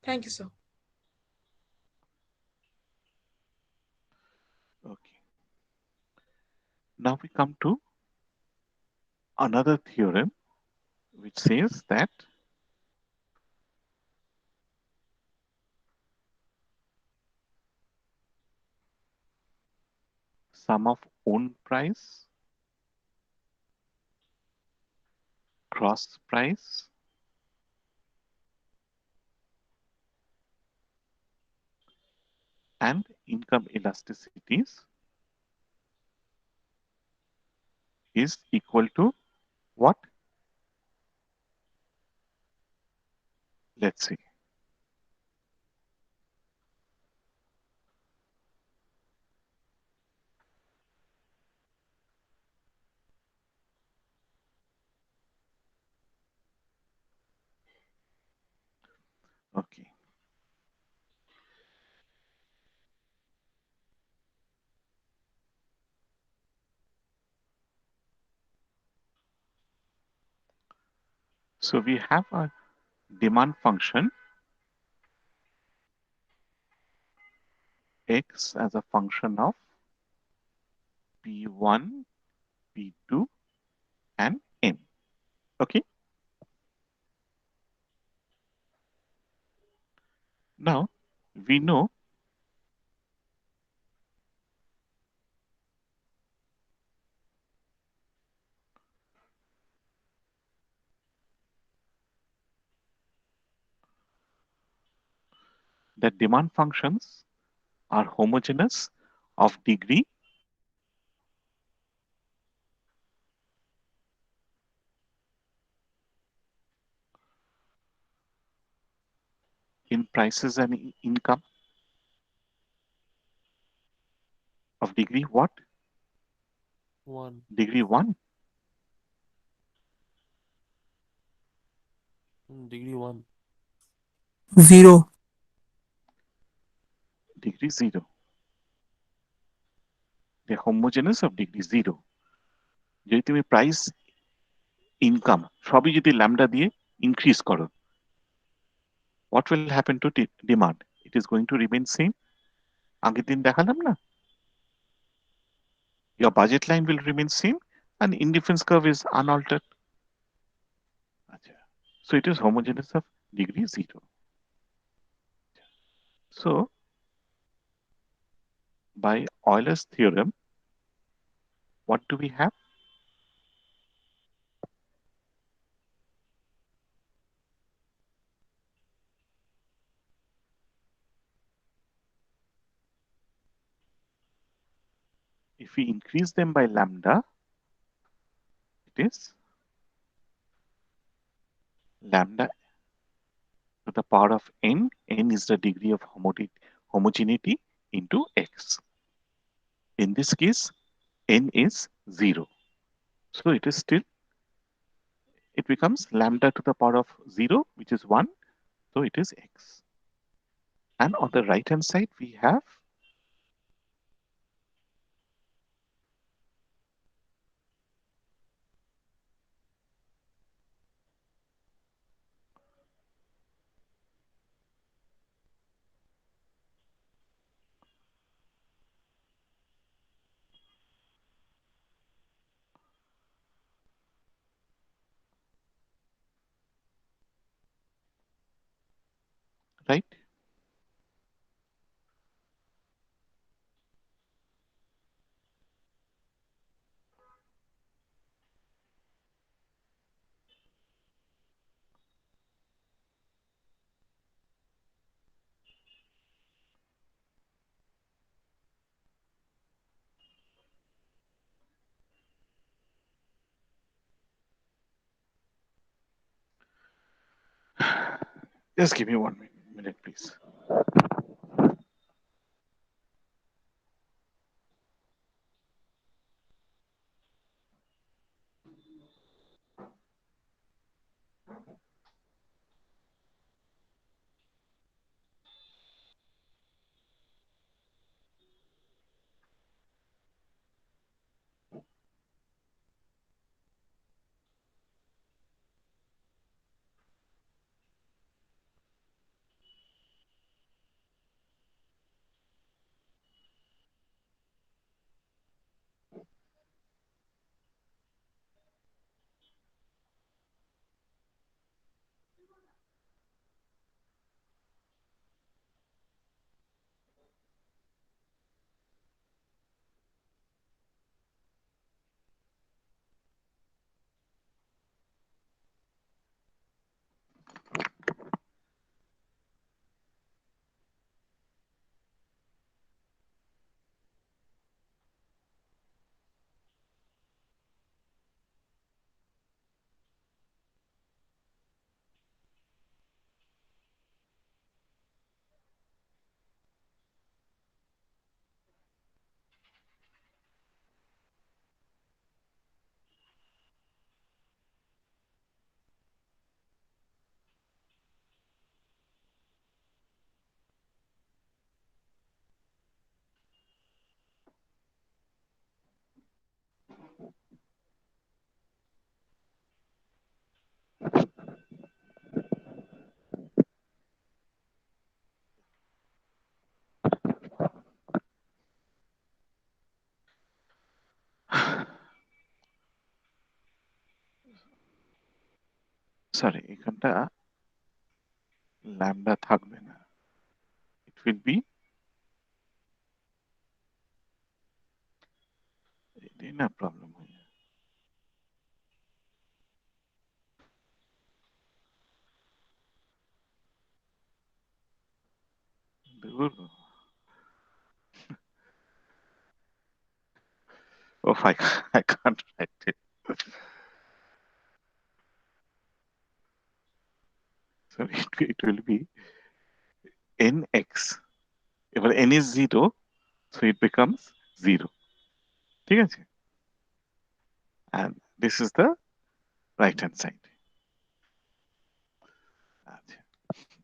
Thank you, sir. Okay. Now we come to another theorem which says that sum of own price, cross price, and income elasticities is equal to what? Let's see. Okay. So we have a demand function x as a function of p1, p2, and n. Okay. Now we know that demand functions are homogeneous of degree in prices and income of degree what? 1. Degree 1. Degree 1. 0. Degree 0. They're homogeneous of degree 0. যদি তুমি price income সবই যদি lambda দিয়ে increase করো, what will happen to demand? It is going to remain same. আগের দিন দেখালাম না, your budget line will remain same and indifference curve is unaltered. So it is homogeneous of degree 0. So by Euler's theorem, what do we have? If we increase them by lambda, it is lambda to the power of n. N is the degree of homogeneity into x. In this case, n is 0. So it is still, it becomes lambda to the power of 0, which is 1. So it is x. And on the right hand side, we have right. Just give me 1 minute, please. Sorry এখানটা lambda থাকবে না, it will be এটাই না problem হয়ে যায়। Oh, I can't write it. So it will be nx. If n is 0, so it becomes 0. ঠিক আছে? And this is the right hand side. আচ্ছা, okay.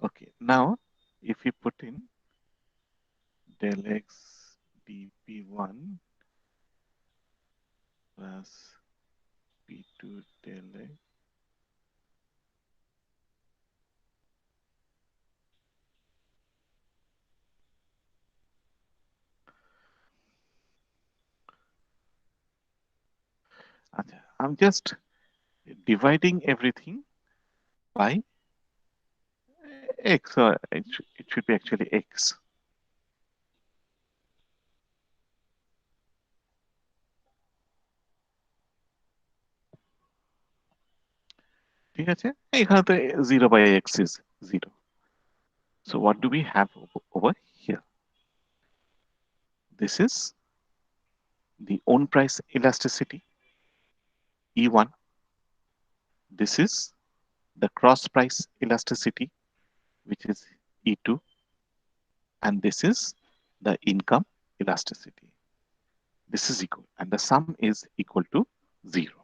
Okay, now if we put in del x dp1 plus p2 del x আচ্ছা, I'm just dividing everything by x, or it should be actually x. ঠিক আছে, এখানে তো 0 by x is 0. So what do we have over here? This is the own price elasticity, E1. This is the cross price elasticity, which is E2. And this is the income elasticity. This is equal, and the sum is equal to 0.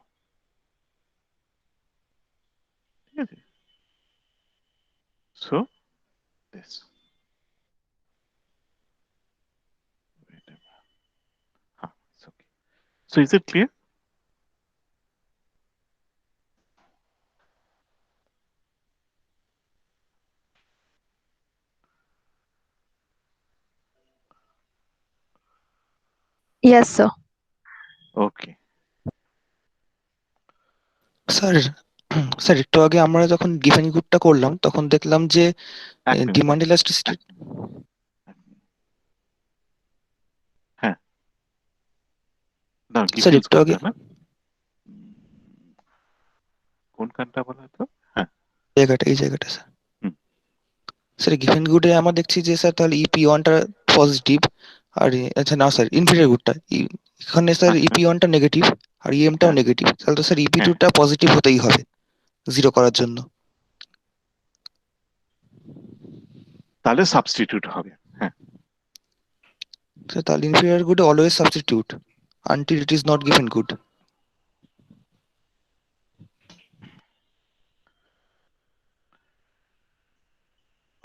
So this. It's okay. So is it clear? Yes, sir. Okay. Sir sir একটু আগে আমরা যখন given গুডটা করলাম তখন দেখলাম যে এক minute, demand elasticity হ্যাঁ না স্যার গিফেন্স একটু আগে কোনটা না কোন কানটা বলা তো হ্যাঁ এই জায়গাটা স্যার হুম। স্যার গিভেন গুডে আমরা দেখছি যে স্যার তাহলে ইপি ওয়ানটা পজিটিভ আর আচ্ছা না স্যার ইনফিরিয়র গুডটা এখানে স্যার আচ্ছা ইপি ওয়ানটা নেগেটিভ আর ইএমটাও হ্যাঁ নেগেটিভ তাহলে তো স্যার ইপি হ্যাঁ টুটা পজিটিভ হতেই হবে জিরো করার জন্য তাহলে সাবস্টিটিউট হবে হ্যাঁ স্যার তাহলে ইনফিরিয়র গুডে always substitute until it is not given good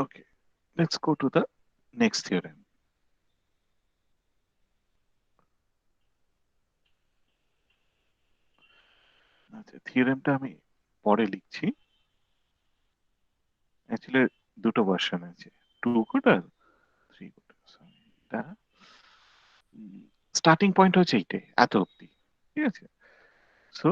okay let's go to the next theorem আচ্ছা থিওরেমটা আমি পরে লিখছি অ্যাকচুয়ালি দুটো ভার্সন আছে 2 গুড আর 3 গুড এটা স্টার্টিং পয়েন্ট হচ্ছে এইটাই এত অব্দি ঠিক আছে so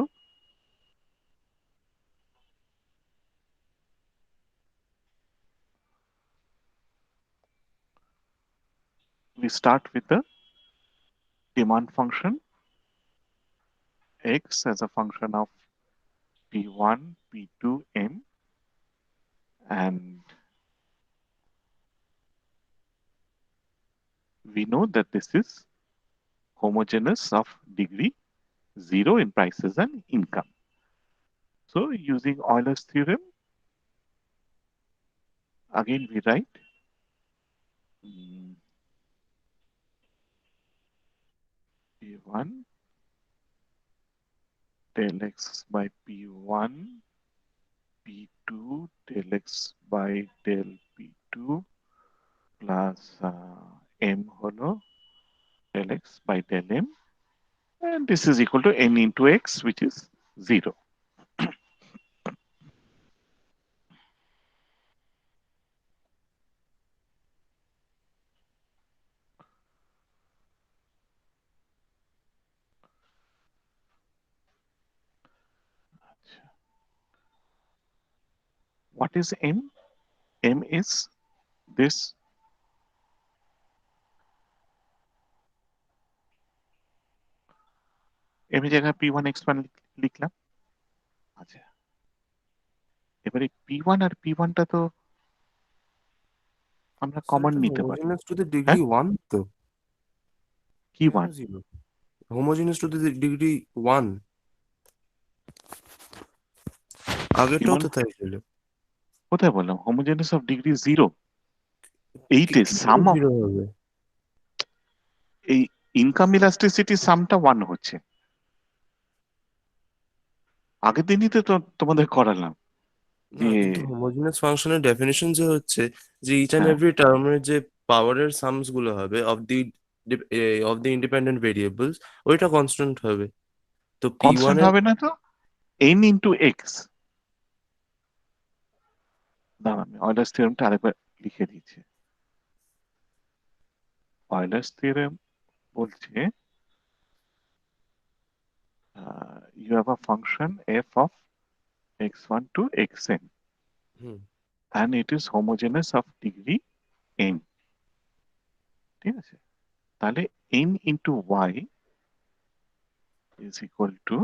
we start with the demand function x as a function of p1 p2 m, and we know that this is homogeneous of degree 0 in prices and income. So using Euler's theorem, again we write P1 del x by P1, P2 del x by del P2 plus m holo del x by del m, and this is equal to n into x, which is 0. What is M? M is this. M এর জায়গায় P1 X1 লিখলাম। আচ্ছা, এবারে P1 আর P1টা তো আমরা sir common এটা নিতে পারি। হোমোজেনাস টু দ্য ডিগ্রি হ্যাঁ, 1 তো কি কেন 1? 0? Homogeneous to the degree 1 আগেরটাও P1 তো তাই ছিল। কোথায় বললাম? Homogeneous of degree 0। এইটে কিভাবে সাম অফ 0 হবে? এই ইনকাম ইলাস্টিসিটি সামটা 1 হচ্ছে। আগের দিনই তো তোমাদের করালাম না যে কিন্তু হোমোজেনাস ফাংশনের ডেফিনিশন যে হচ্ছে যে ইচ অ্যান্ড হ্যাঁ, এভরি টার্মের যে পাওয়ারের সামস গুলো হবে অফ দি ইন্ডিপেন্ডেন্ট ভেরিয়েবলস ওইটা কনস্ট্যান্ট হবে। তো P1 কনস্ট্যান্ট এর হবে না তো। n into x. দাঁড়ান, আমি অয়েলার্স থিওরেমটা আরেকবার লিখে দিচ্ছি। অয়েলার্স থিওরেম বলছে you have a function f of x1 to xn hmm and it is homogeneous of degree n. ঠিক আছে, তাহলে n into y is equal to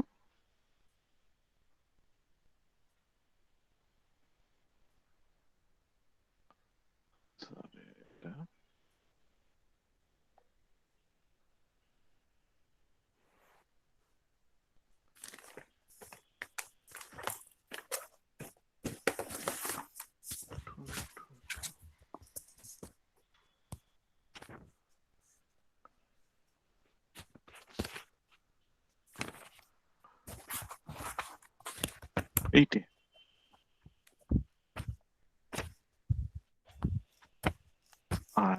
sorry, এটা এইটে আর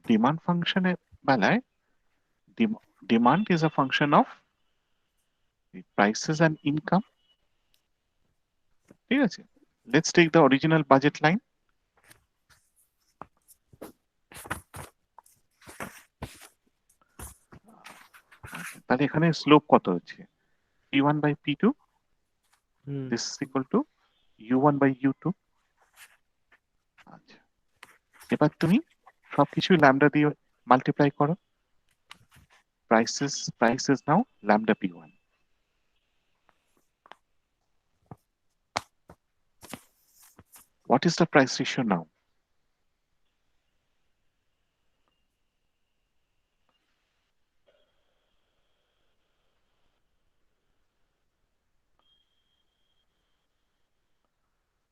ডিমান্ড ফাংশনের বেলায় demand is a function of the prices and income. ঠিক আছে, let's take the original budget line. তাহলে এখানে স্লোপ কত হচ্ছে? p1 by p2 hmm this is equal to u1 by u2. আচ্ছা, এবার তুমি সবকিছু ল্যামডা দিয়ে মাল্টিপ্লাই করো। prices now lambda p1. What is the price ratio now?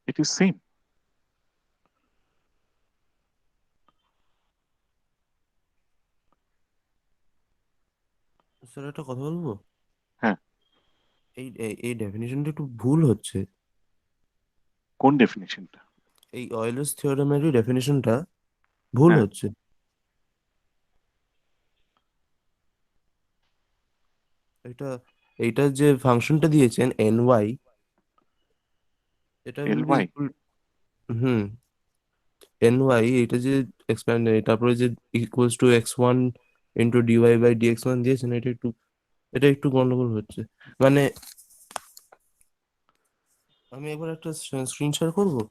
It is same. Sir একটা কথা বলবো? হ্যাঁ, এই এই- এই ডেফিনিশনটা একটু ভুল হচ্ছে। কোন ডেফিনিশনটা? এই অয়েলার্স থিওরেমেরই ডেফিনিশনটা ভুল হ্যাঁ, হচ্ছে। এটা এইটার যে ফাংশনটা দিয়েছেন ny এটা will be ly equal hmm ny এটা যে এক্সপ্যান্ড তারপরে যে equals to x1 into d y by dx1 দিয়েছেন এটা একটু গন্ডগোল হচ্ছে। মানে আমি একবার একটা স্ক্রিন শেয়ার করবো।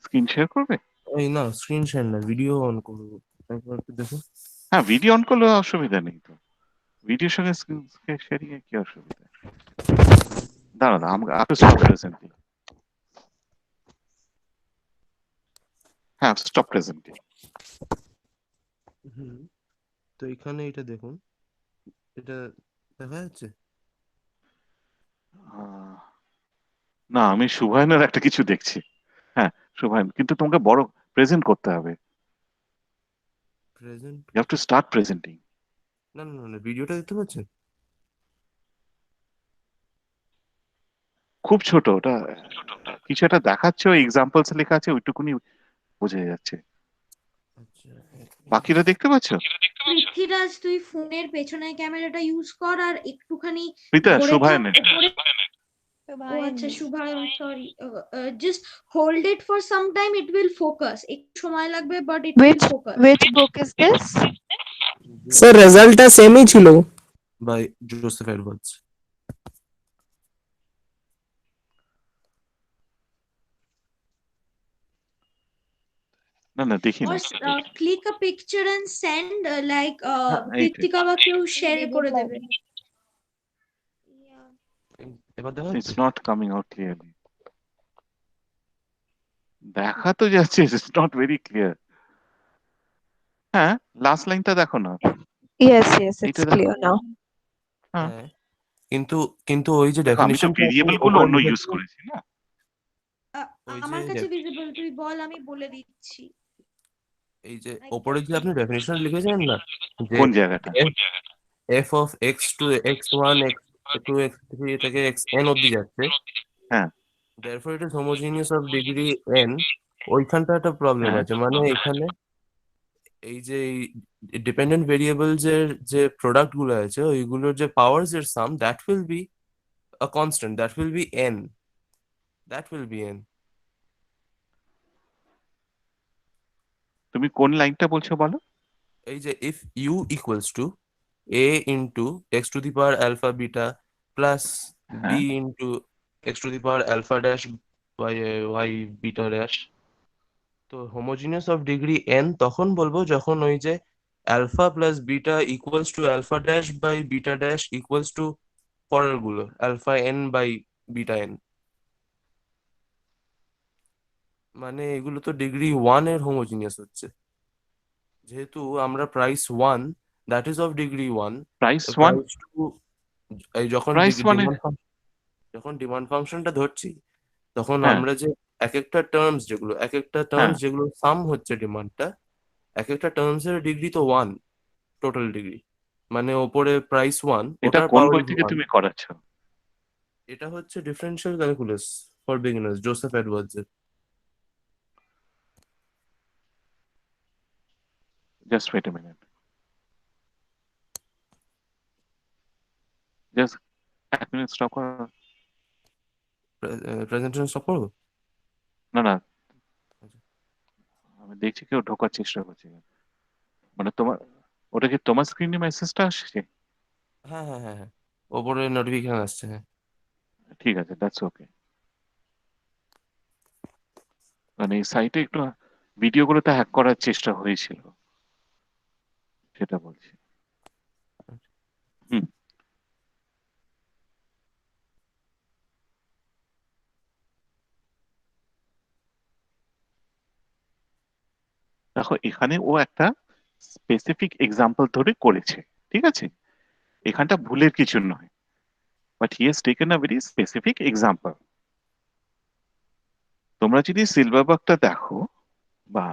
স্ক্রিন শেয়ার করবে? এই না স্ক্রিন শেয়ার না ভিডিও অন করবো একবার একটু দেখুন। হ্যাঁ, ভিডিও অন করলে অসুবিধা নেই তো। ভিডিওর সঙ্গে স্ক্রিন শেয়ারিং এ কি অসুবিধা? দাঁড়ান, আমি স্টপ প্রেজেন্টিং। হ্যাঁ, স্টপ প্রেজেন্টিং। হুম তো এখানে এটা দেখুন, এটা দেখা যাচ্ছে? না, আমি শুভায়নের একটা কিছু দেখছি। হ্যাঁ, শুভায়ন, কিন্তু তোমাকে বড় প্রেজেন্ট করতে হবে। Present? You have to start presenting. না না না না, ভিডিওটা দেখতে পাচ্ছেন? খুব ছোট, ওটা কিছু একটা দেখাচ্ছে, ওই এক্সাম্পলস লেখা আছে, ওইটুকুনি বোঝা যাচ্ছে। আচ্ছা বাকিটা দেখতে পাচ্ছ? পৃথ্বীরাজ, তুই ফোনের পেছনের ক্যামেরাটা ইউজ কর আর একটুখানি প্রীতা, ধরে থাক শুভায়নের উপরে। ও আচ্ছা, Shubhayan, sorry, just hold it for some time, it will focus. একটু সময় লাগবে, but it will focus. Which book is this? Sir রেজাল্টটা সেমই ছিল। By Joseph Edwards. না না দেখি or না click a picture and send like হ্যাঁ, এইটাই। কৃত্তিকা বা কেউ শেয়ার করে দেবে। এবার দেখা It's not coming out clearly. দেখা তো যাচ্ছে, it's not very clear. হ্যাঁ, লাস্ট লাইনটা দেখো না। Yes, yes, it's এটা দেখো। clear now. হ্যাঁ, হ্যাঁ, কিন্তু কিন্তু ওই যে দেখো আমি তো ডেফিনিশন ভেরিয়েবল গুলো অন্য ইউজ করেছি না। ওই আমার যে কাছে ভিজিবল, তুই বল আমি বলে দিচ্ছি। এই যে ওপরে যে আপনি ডেফিনিশন লিখেছেন না, যে কোন জায়গাটা? f of x to x1 x2 x3 থেকে xn অবধি যাচ্ছে, হ্যাঁ therefore it is homogeneous of degree n, ওইখানটা একটা প্রবলেম হ্যাঁ। আছে। মানে এখানে এই যে ডিপেন্ডেন্ট ভেরিয়েবলস এর যে প্রোডাক্ট গুলো আছে ওইগুলোর যে পাওয়ার্স এর sum, that will be a constant, that will be n, that will be n। তুমি কোন লাইনটা বলছো বলো? এই যে if u equals to a into x to the power alpha beta plus b হ্যাঁ into x to the power alpha dash by y beta dash, তো homogeneous of degree n তখন বলবো যখন ওই যে alpha plus beta equals to alpha dash by beta dash equals to পরের গুলো alpha n by beta n। মানে এগুলো তো ডিগ্রি 1 এর হোমোজিনিয়াস হচ্ছে, যেহেতু আমরা price 1 that is of degree 1, price one. Price 2 এই যখন প্রাইস ওয়ানে ডিমান্ড ফাংশনটা ধরছি তখন হ্যাঁ আমরা যে এক একটা হ্যাঁ। টার্মস যেগুলো সাম হচ্ছে ডিমান্ডটা, এক একটা টার্মস এর ডিগ্রি তো 1, টোটাল ডিগ্রি। মানে ওপরে প্রাইস 1, এটা ওটার কোন পাওয়ার বই ইজ থেকে 1। তুমি করাচ্ছ? এটা হচ্ছে differential calculus for beginners, Joseph Edwards এর। Just wait a minute, just এক মিনিট স্টপ করো। প্রেজেন্টেশন স্টপ করবো? না না, আমি দেখছি কেউ ঢোকার চেষ্টা করছে। মানে তোমার ওটা কি তোমার স্ক্রিনে মেসেজটা আসছে? হ্যাঁ হ্যাঁ হ্যাঁ হ্যাঁ, ওপরে নোটিফিকেশন আসছে, হ্যাঁ। ঠিক আছে, দ্যাটস ওকে। মানে এই সাইটে একটু ভিডিওগুলোতে হ্যাক করার চেষ্টা হয়েছিল, সেটা বলছি। হুম, দেখো এখানে ও একটা স্পেসিফিক এক্সাম্পল ধরে করেছে, ঠিক আছে? এখানটা ভুলের কিছু নয়, but he has taken a very specific example. তোমরা যদি সিলভারবাগটা দেখো, বা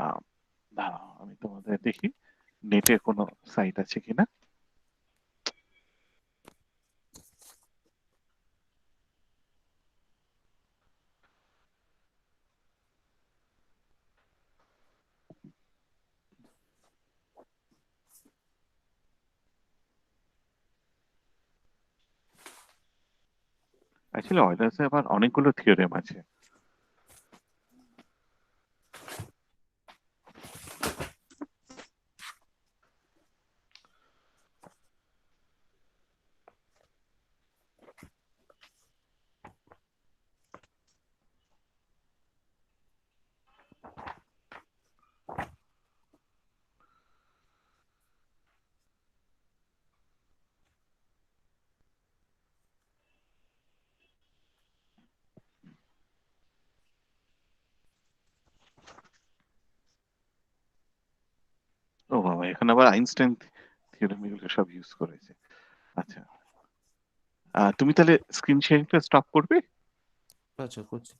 দাঁড়াও, আমি তোমাদের দেখি নেটে কোনো সাইট আছে কিনা। অ্যাকচুয়ালি অয়লার্সে আবার অনেকগুলো থিওরেম আছে। ও বাবা, এখানে আবার আইনস্টাইন থিওরেম এগুলো সব ইউজ করেছে। আচ্ছা, তুমি তাহলে স্ক্রিন শেয়ারিংটা স্টপ করবে? আচ্ছা, করছি।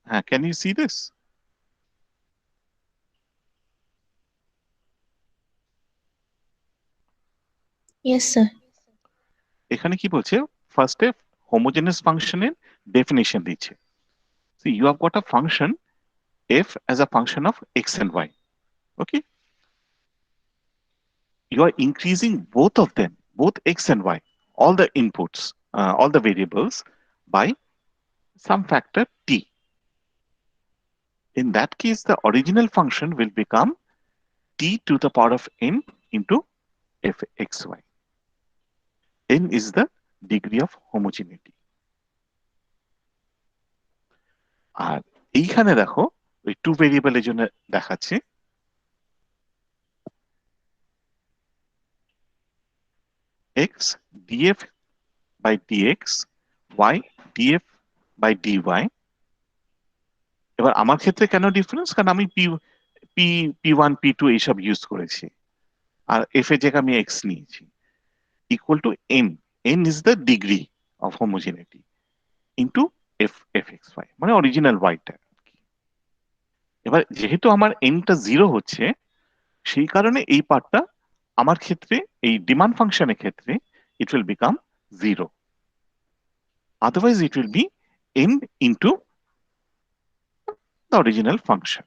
হ্যাঁ, can you see this? Yes, sir. এখানে কি বলছে? ফার্স্টে হোমোজেনাস ফাংশনের ডেফিনেশন দিচ্ছে। See you have got a function f as a function of x and y. Okay, you are increasing both of them, both x and y. all the inputs, all the variables by some factor t. In that case, the original function will become t to the power of n into fxy. N is the degree of homogeneity. আর এইখানে দেখো ওই two ভেরিয়েবলের জন্য দেখাচ্ছে x df by dx, y df by dy. এবার আমার ক্ষেত্রে কেন ডিফারেন্স, কারণ আমি p1 p2 এইসব ইউজ করেছি, আর f এর জায়গায় আমি x নিয়েছি, equal to n. n is the degree of homogeneity into fxy, মানে অরিজিনাল yটা। এবার যেহেতু আমার nটা 0 হচ্ছে, সেই কারণে এই পার্টটা আমার ক্ষেত্রে, এই ডিমান্ড ফাংশনের ক্ষেত্রে, it will become 0. Otherwise it will be n into the original function.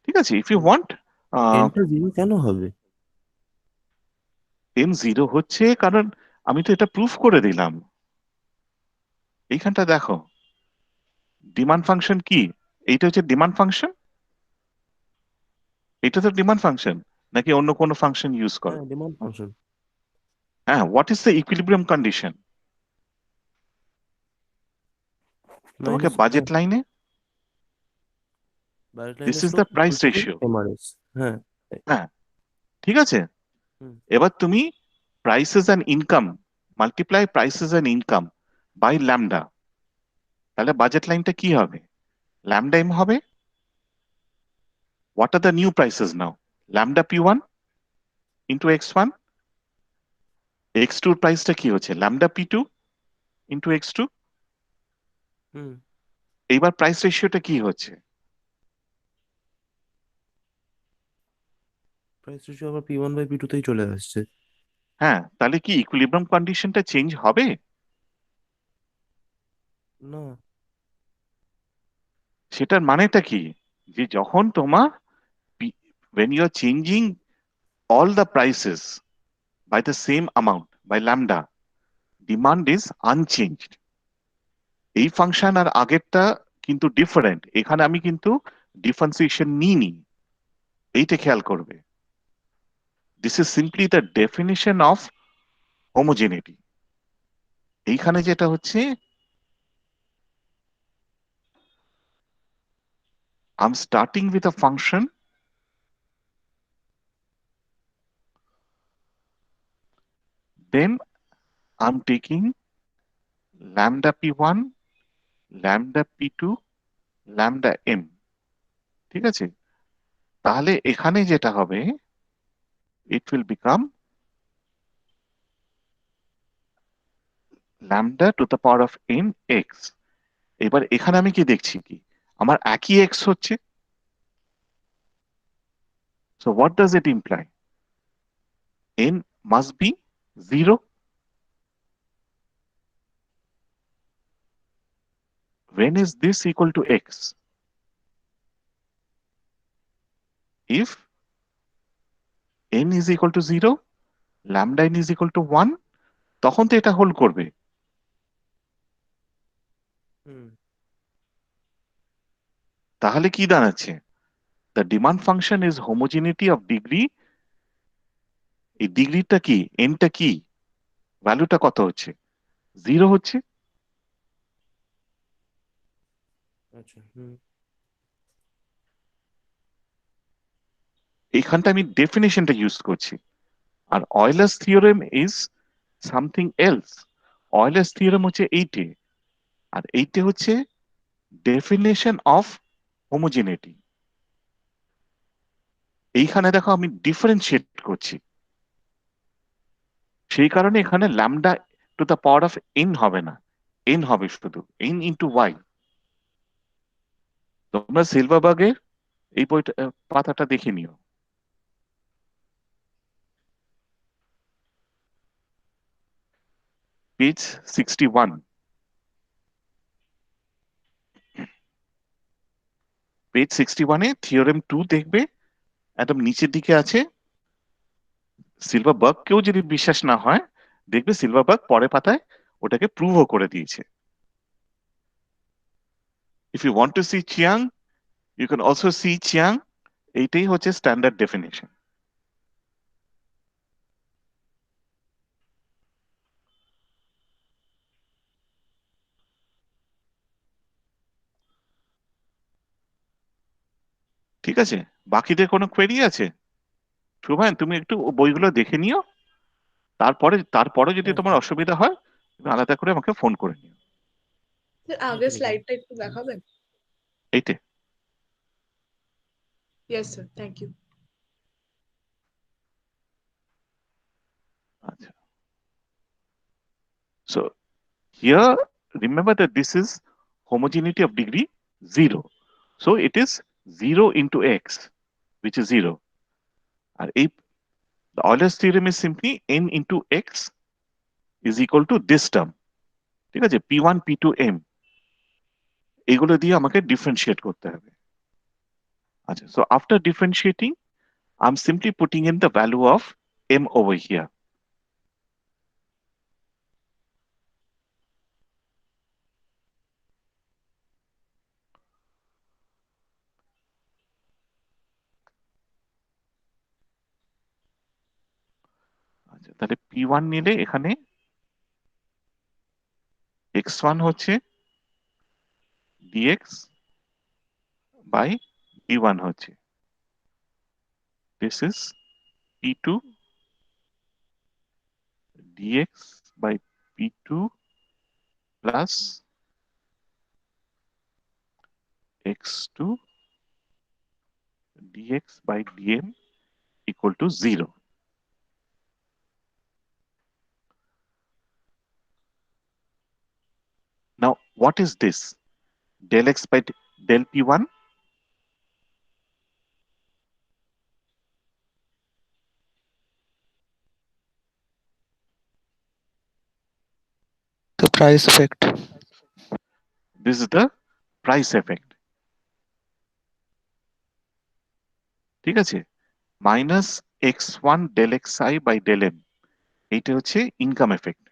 ঠিক আছে? If you want, nটা 0 কেন হবে? n 0 হচ্ছে কারণ আমি তো এটা প্রুফ করে দিলাম। এইখানটা দেখো, ডিমান্ড ফাংশন কি? এইটা হচ্ছে ডিমান্ড ফাংশন, এটা তো ডিমান্ড ফাংশন, নাকি অন্য কোনো ফাংশন ইউজ করো? হ্যাঁ, ডিমান্ড ফাংশন। হ্যাঁ, what is the equilibrium condition? তোমাকে বাজেট লাইনে this is the price ratio. হ্যাঁ হ্যাঁ, ঠিক আছে। এবার তুমি prices and income multiply prices and income by lambda, তাহলে বাজেট লাইনটা কি হবে? ল্যামডা এম হবে। What are the new prices now? Lambda P1 into X1. X2 প্রাইসটা কি হচ্ছে? Lambda P2 into X2. এইবার প্রাইস রেশিওটা কি হচ্ছে? প্রাইস রেশিও আবার P1 বাই P2 তেই চলে আসছে। হ্যাঁ, তাহলে কি ইকুইলিব্রিয়াম কন্ডিশনটা চেঞ্জ হবে? না। সেটার মানেটা কি? যে যখন তোমার when you are changing all the prices by the same amount by lambda, demand is unchanged. এই ফাংশন আর আগেরটা কিন্তু ডিফারেন্ট, এখানে আমি কিন্তু ডিফারেন্সিয়েশন নিইনি, এইটা খেয়াল করবে। This is simply the definition of homogeneity. এইখানে যেটা হচ্ছে, I'm starting with a function, then I'm taking lambda p1, lambda p2, lambda m। ঠিক আছে? তাহলে এখানে যেটা হবে, it will become lambda to the power of n x। এবার এখানে আমি কি দেখছি, কি আমার একই x হচ্ছে। So what does it imply? n must be 0. When is this equal to x? If n is equal to 0, lambda n is equal to 1, তখন তো এটা হোল্ড করবে। তাহলে কি দাঁড়াচ্ছে? The demand function is homogeneity of degree. এই ডিগ্রিটা কি, nটা কি, ভ্যালুটা কত হচ্ছে? 0 হচ্ছে। আচ্ছা। এইখানটা আমি ডেফিনেশনটা ইউজ করছি, আর Euler's theorem is something else. Euler's theorem হচ্ছে এইটে, আর এইটে হচ্ছে ডেফিনেশন অফ হোমোজেনিটি। এইখানে দেখো আমি ডিফারেন্সিয়েট করছি, সেই কারণে এখানে lambda to the power of N হবে না, এন হবে শুধু এন ইন্টু ওয়াই। তোমরা সিলভারবার্গের এই বইটা পাতাটা দেখে নিও। পেজ 61, পেজ 61-এ থিওরেম 2 দেখবে, একদম নিচের দিকে আছে সিলভারবার্গকেও যদি বিশ্বাস না হয়, দেখবে সিলভারবার্গ পরে পাতায় ওটাকে প্রুভও করে দিয়েছে। If you want to see Chiang, you can also see Chiang. এইটাই হচ্ছে স্ট্যান্ডার্ড ডেফিনেশন। ঠিক আছে, বাকিদের কোনো কোয়েরি আছে? শুভায়ন, তুমি একটু বইগুলো দেখে নিও, তারপরে যদি তোমার অসুবিধা হয় তুমি আলাদা করে আমাকে ফোন করে নিও। স্যার আগের স্লাইডটা একটু দেখাবেন? এইতে ইয়েস স্যার, থ্যাংক ইউ। আচ্ছা, so here remember that this is homogeneity of degree 0, so it is 0 into x, which is 0. আর এই the Euler's theorem is simply n into x is equal to this term, ঠিক আছে, p1 p2 m, এগুলো দিয়ে আমাকে differentiate করতে হবে। আচ্ছা, so after differentiating I'm simply putting in the value of m over here. আচ্ছা, তাহলে p1 নিলে এখানে x1 হচ্ছে dx by d1 হচ্ছে, this is p2 dx by p2 plus x2 dx by dm equal to 0. Now what is this? Del x by del p1? The price effect. This is the price effect. ঠিক আছে, minus x1 del xi by del m, এইটা হচ্ছে income effect.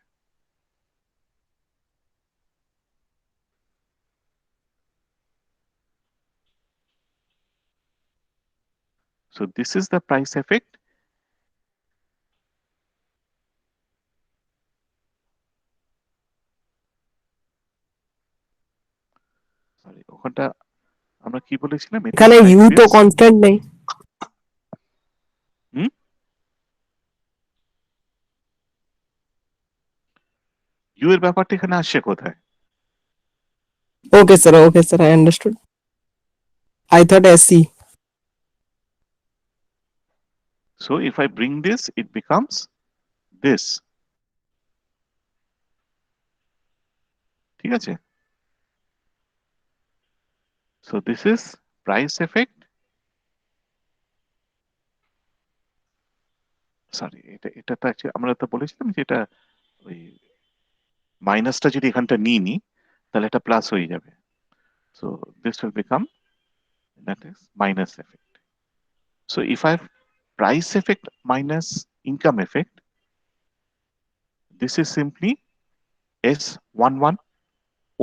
So this is the price effect. Sorry, ওখানটা আমরা কি বলেছিলাম? এখানে you তো কনস্ট্যান্ট নেই। ইউ এর ব্যাপারটা এখানে আসছে কোথায়? Okay sir, I understood. I thought AC. So if I bring this, it becomes this. ঠিক আছে, so this is price effect. Sorry, এটা তো আমরা তো বলেছিলাম যে এটা ওই মাইনাসটা যদি এখানটা নিই তাহলে এটা প্লাস হয়ে যাবে, so this will become, that is minus effect. So if I have price effect minus income effect, this is simply S11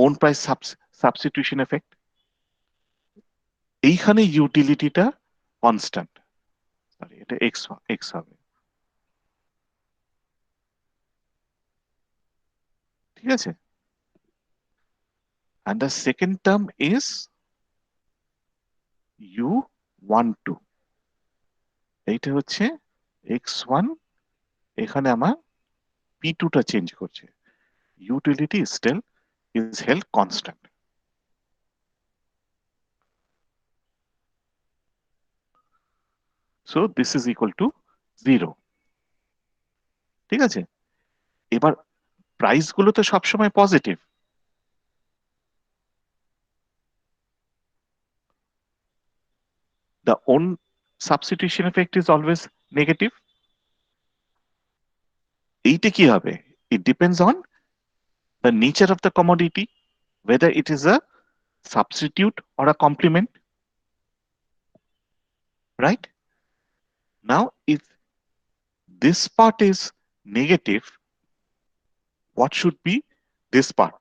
own price substitution effect. এইখানে ইউটিলিটিটা কনস্ট্যান্ট, সরি এটা x হবে, ঠিক আছে। And the second term is u12, এইটা হচ্ছে x1, এখানে আমার p2 টা চেঞ্জ করছে, utility still is held constant. So this is equal to 0, ঠিক আছে। এবার প্রাইস গুলো তো সবসময় positive, the own substitution effect is always negative. এইটা কি হবে? It depends on the nature of the commodity, whether it is a substitute or a complement, right? Now if this part is negative, what should be this part?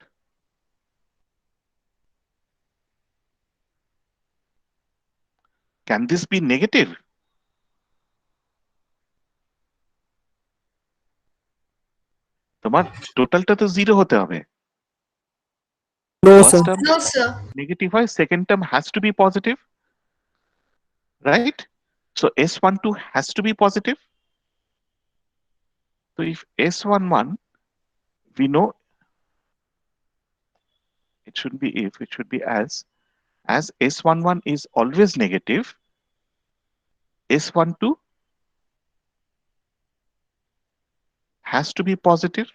Can this be negative? তোমার টোটালটা তো zero হতে হবে। No, First sir. term No, sir. negative হয়, second term has to be positive, right? So S12 has to be positive. So if S11, we know it shouldn't be if, it should be as S11 is always negative, S12 has to be positive.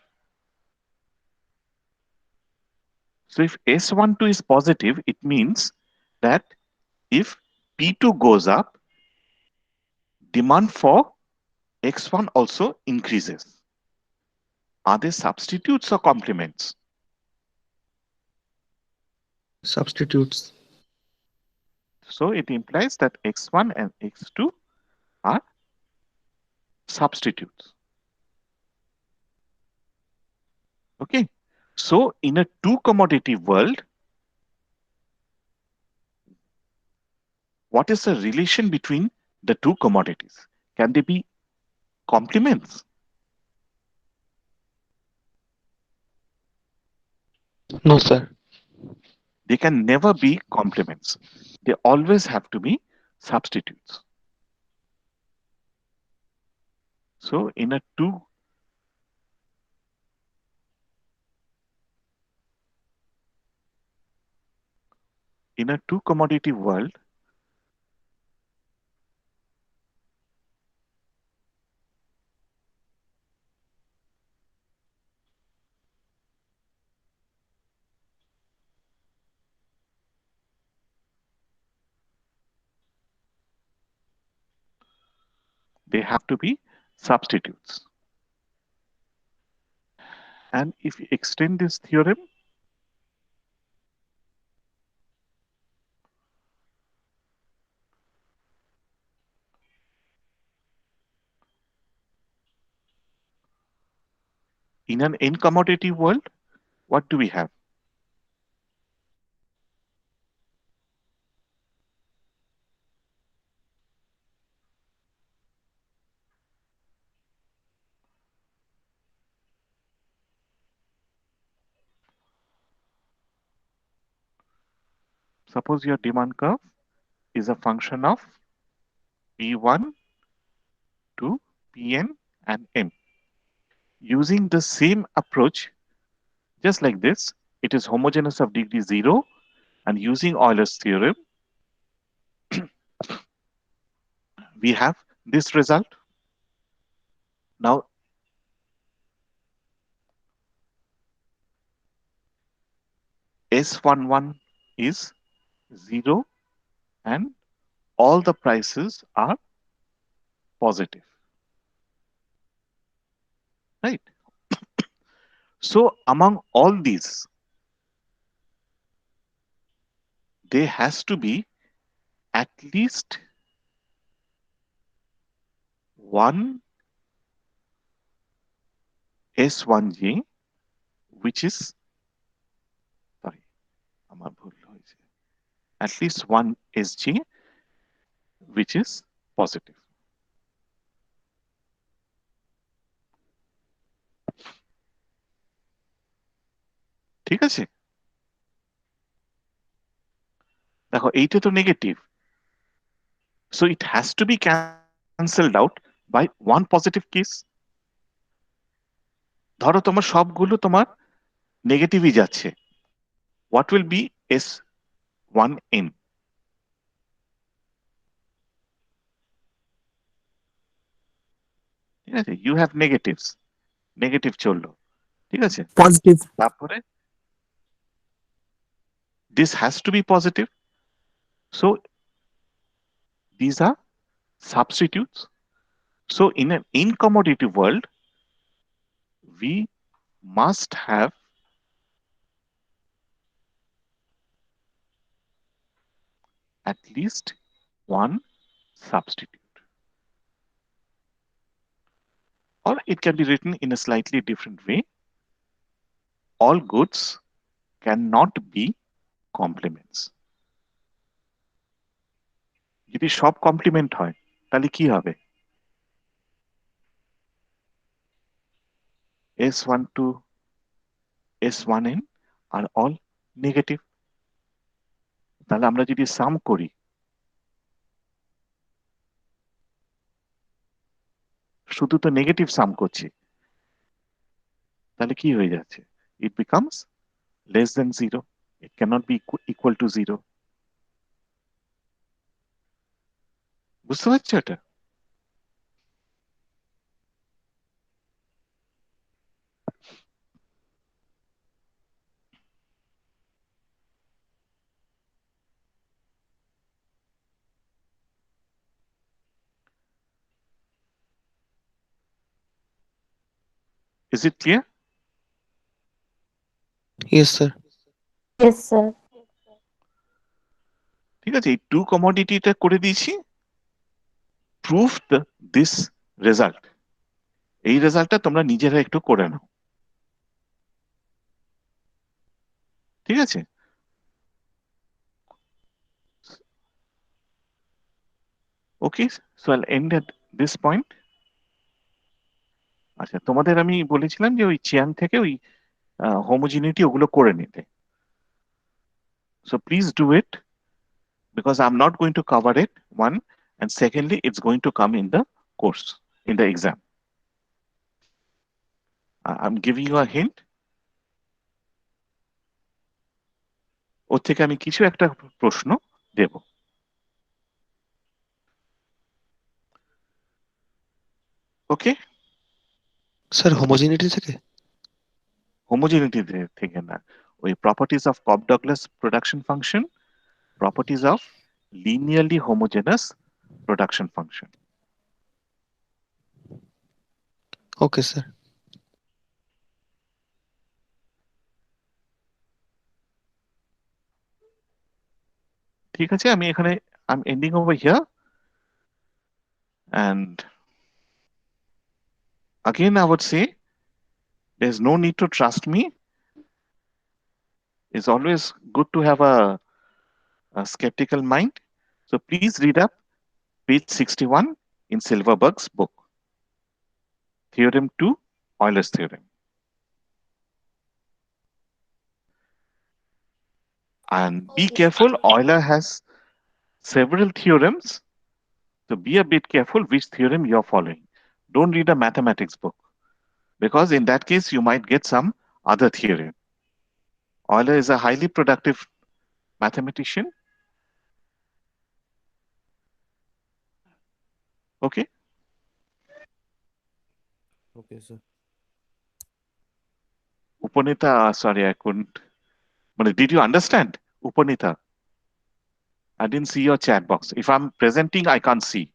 So if S12 is positive, it means that if P2 goes up, demand for X1 also increases. Are they substitutes or complements? Substitutes. So it implies that X1 and X2 are substitutes. Okay. So in a two commodity world, what is the relation between the two commodities? Can they be complements? No, sir. They can never be complements. They always have to be substitutes. So in a two commodity world, they have to be substitutes. And if you extend this theorem, in an n commodity world, what do we have? Suppose your demand curve is a function of P1 to Pn and m. Using the same approach, just like this, it is homogeneous of degree 0, and using Euler's theorem, we have this result. Now, S11 is 0 and all the prices are positive, right? So among all these, there has to be at least one S1J, which is, sorry, at least one SJ, which is positive. ঠিক আছে? দেখো এইটা তো negative, so it has to be cancelled out by one positive case. ধরো তোমার সবগুলো তোমার নেগেটিভই যাচ্ছে, what will be S1n? ঠিক আছে, you have negatives, নেগেটিভ চললো, ঠিক আছে, Positive. তারপরে this has to be positive, so these are substitutes. So in an incommodity world, we must have at least one substitute. Or it can be written in a slightly different way. All goods cannot be complements. যদি সব complement হয় তাহলে কি হবে? S12, S1n are all negative. তাহলে আমরা যদি সাম করি শুধু তো নেগেটিভ সাম করছি, তাহলে কি হয়ে যাচ্ছে? It becomes less than 0. It cannot be equal to 0. বুঝতে পারছো এটা? Is it clear? Yes, sir. Yes, sir. ঠিক আছে, এই টু কমোডিটিটা করে দিয়েছি। প্রুফ দিস রেজাল্ট, এই রেজাল্টটা তোমরা নিজেরা একটু করে নাও, ঠিক আছে? ওকে, সো আইল এন্ড এট দিস পয়েন্ট। আচ্ছা, তোমাদের আমি বলেছিলাম যে ওই চিয়াং থেকে ওই হোমোজিনিটি ওগুলো করে নিতে। So please do it because I'm not going to cover it, one, and secondly, it's going to come in the course, in the exam. I'm giving you a hint. ওর থেকে আমি কিছু একটা প্রশ্ন দেব। ওকে, স্যার হোমোজিনিটি থেকে? Homogeneity থেকে না, ওই properties of Cobb Douglas production function, properties of linearly homogeneous production function. Okay sir. ঠিক আছে, আমি এখানে I'm ending over here, and again I would say there's no need to trust me. It's always good to have a skeptical mind. So please read up page 61 in Silverberg's book, Theorem 2, Euler's theorem. And be careful, Euler has several theorems, so be a bit careful which theorem you're following. Don't read a mathematics book, because in that case you might get some other theorem. Euler is a highly productive mathematician. Okay? Okay, sir. Upanita, sorry, I couldn't. But did you understand? Upanita, I didn't see your chat box. If I'm presenting, I can't see.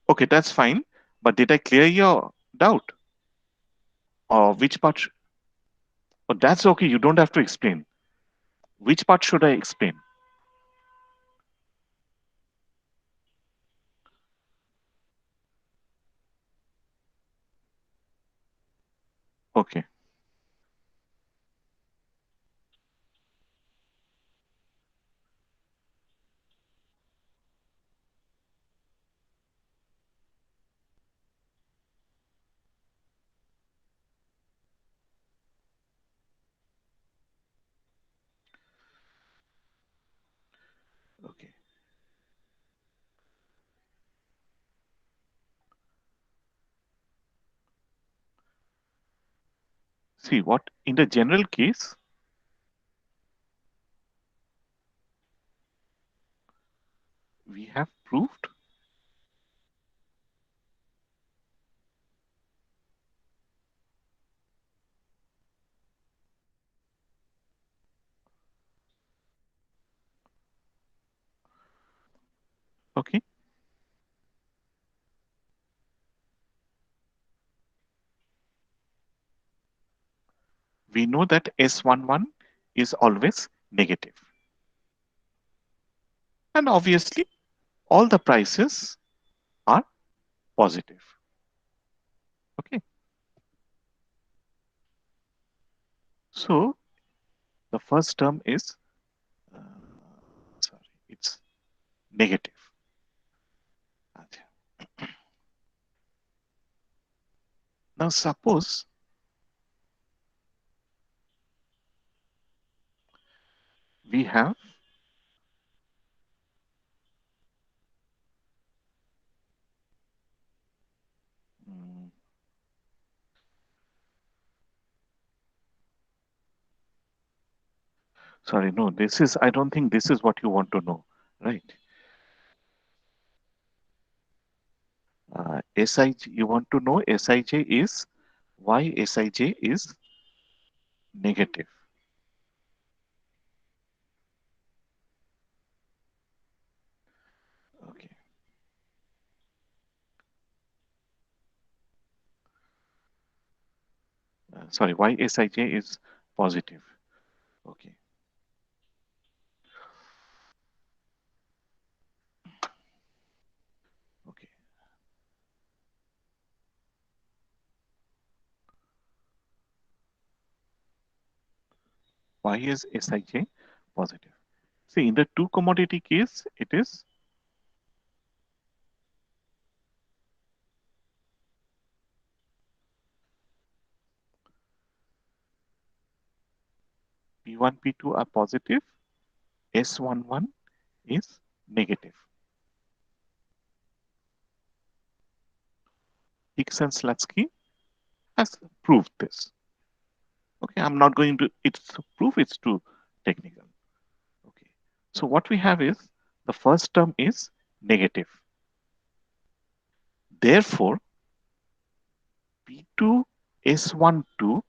Okay, that's fine. But did I clear your doubt? Or which part? Oh, that's okay. You don't have to explain. Which part should I explain? Okay. Okay. See what in the general case, we have proved okay. We know that S11 is always negative. And obviously, all the prices are positive. Okay. So the first term is, sorry, it's negative. Now suppose we have sorry, no, this is, I don't think this is what you want to know, right? Sij, you want to know Sij is, why Sij is negative. Okay. Sorry, why Sij is positive. Okay. Okay. Why is Sij positive? See, in the two commodity case, it is P1, P2 are positive, S11 is negative. Hicks and Slutsky has proved this. Okay, I'm not going to, it's proof, it's too technical. Okay, so what we have is the first term is negative. Therefore, P2 S12,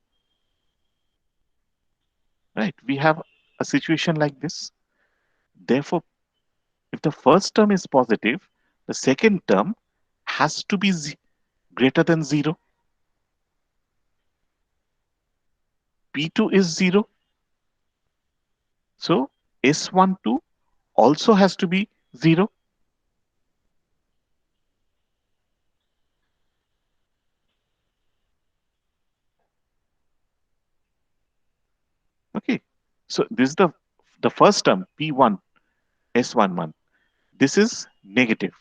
right? We have a situation like this. Therefore, if the first term is positive, the second term has to be greater than 0. P2 is 0. So S12 also has to be 0. Okay. So this is the first term, P1, S11. This is negative.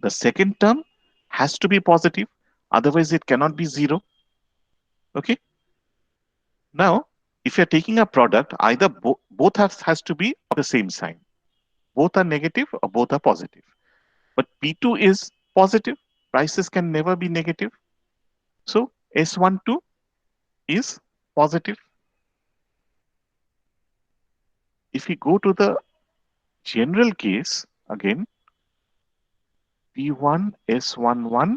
The second term has to be positive. Otherwise, it cannot be 0. Okay. Now, if you're taking a product, either both has to be of the same sign. Both are negative or both are positive. But P2 is positive. Prices can never be negative. So S12 is positive. If we go to the general case, again, P1 S11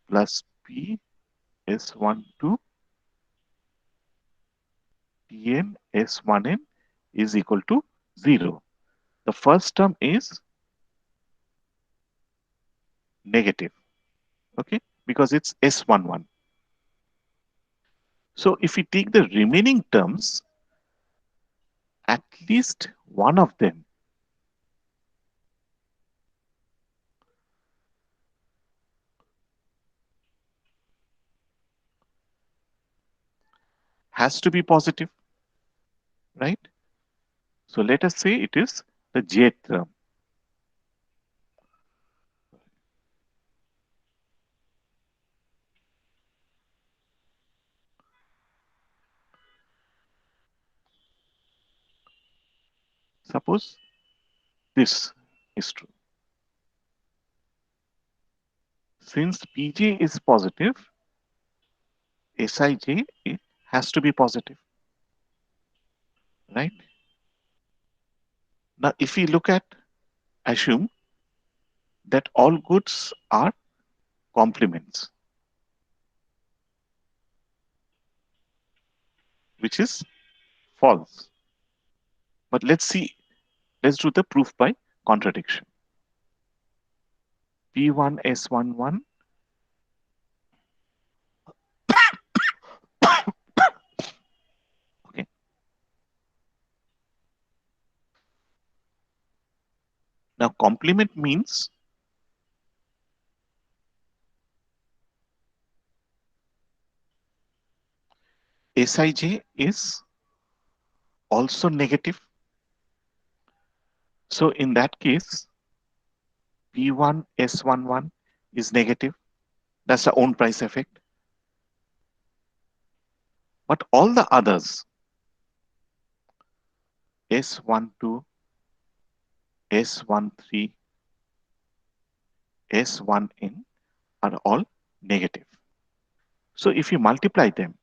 plus P S12 Pn S1n is equal to 0. The first term is negative, okay, because it's S11. So if we take the remaining terms, at least one of them has to be positive, right? So let us say it is the jth term. Suppose this is true. Since Pj is positive, Sij it has to be positive, right? Now, if we look at, assume that all goods are complements, which is false. But let's do the proof by contradiction. P1 S11 okay. Now, complement means Sij is also negative. So in that case, P1 S11 is negative. That's the own price effect. But all the others, S12, S13, S1n, are all negative. So if you multiply them,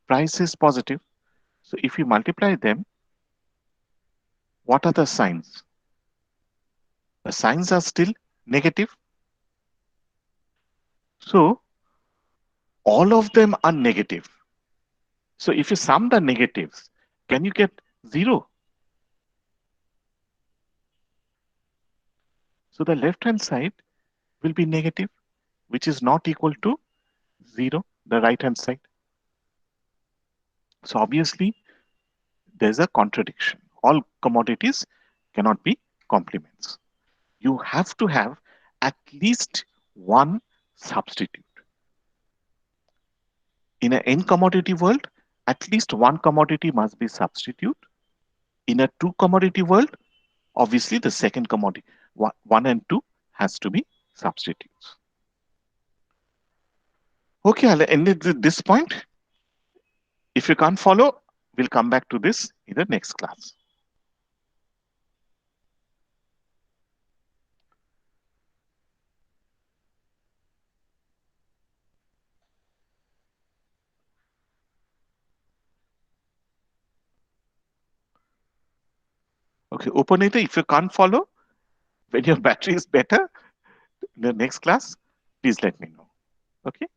price is positive. So if you multiply them, what are the signs? The signs are still negative. So all of them are negative. So if you sum the negatives, can you get 0? So the left hand side will be negative, which is not equal to 0, the right hand side. So obviously there's a contradiction. All commodities cannot be complements. You have to have at least one substitute. In an n commodity world, at least one commodity must be substitute. In a two commodity world, obviously the second commodity, one and two, has to be substitutes. Okay, I'll end it at this point. If you can't follow, we'll come back to this in the next class. Okay, Operator, if you can't follow, when your battery is better in the next class, please let me know. Okay.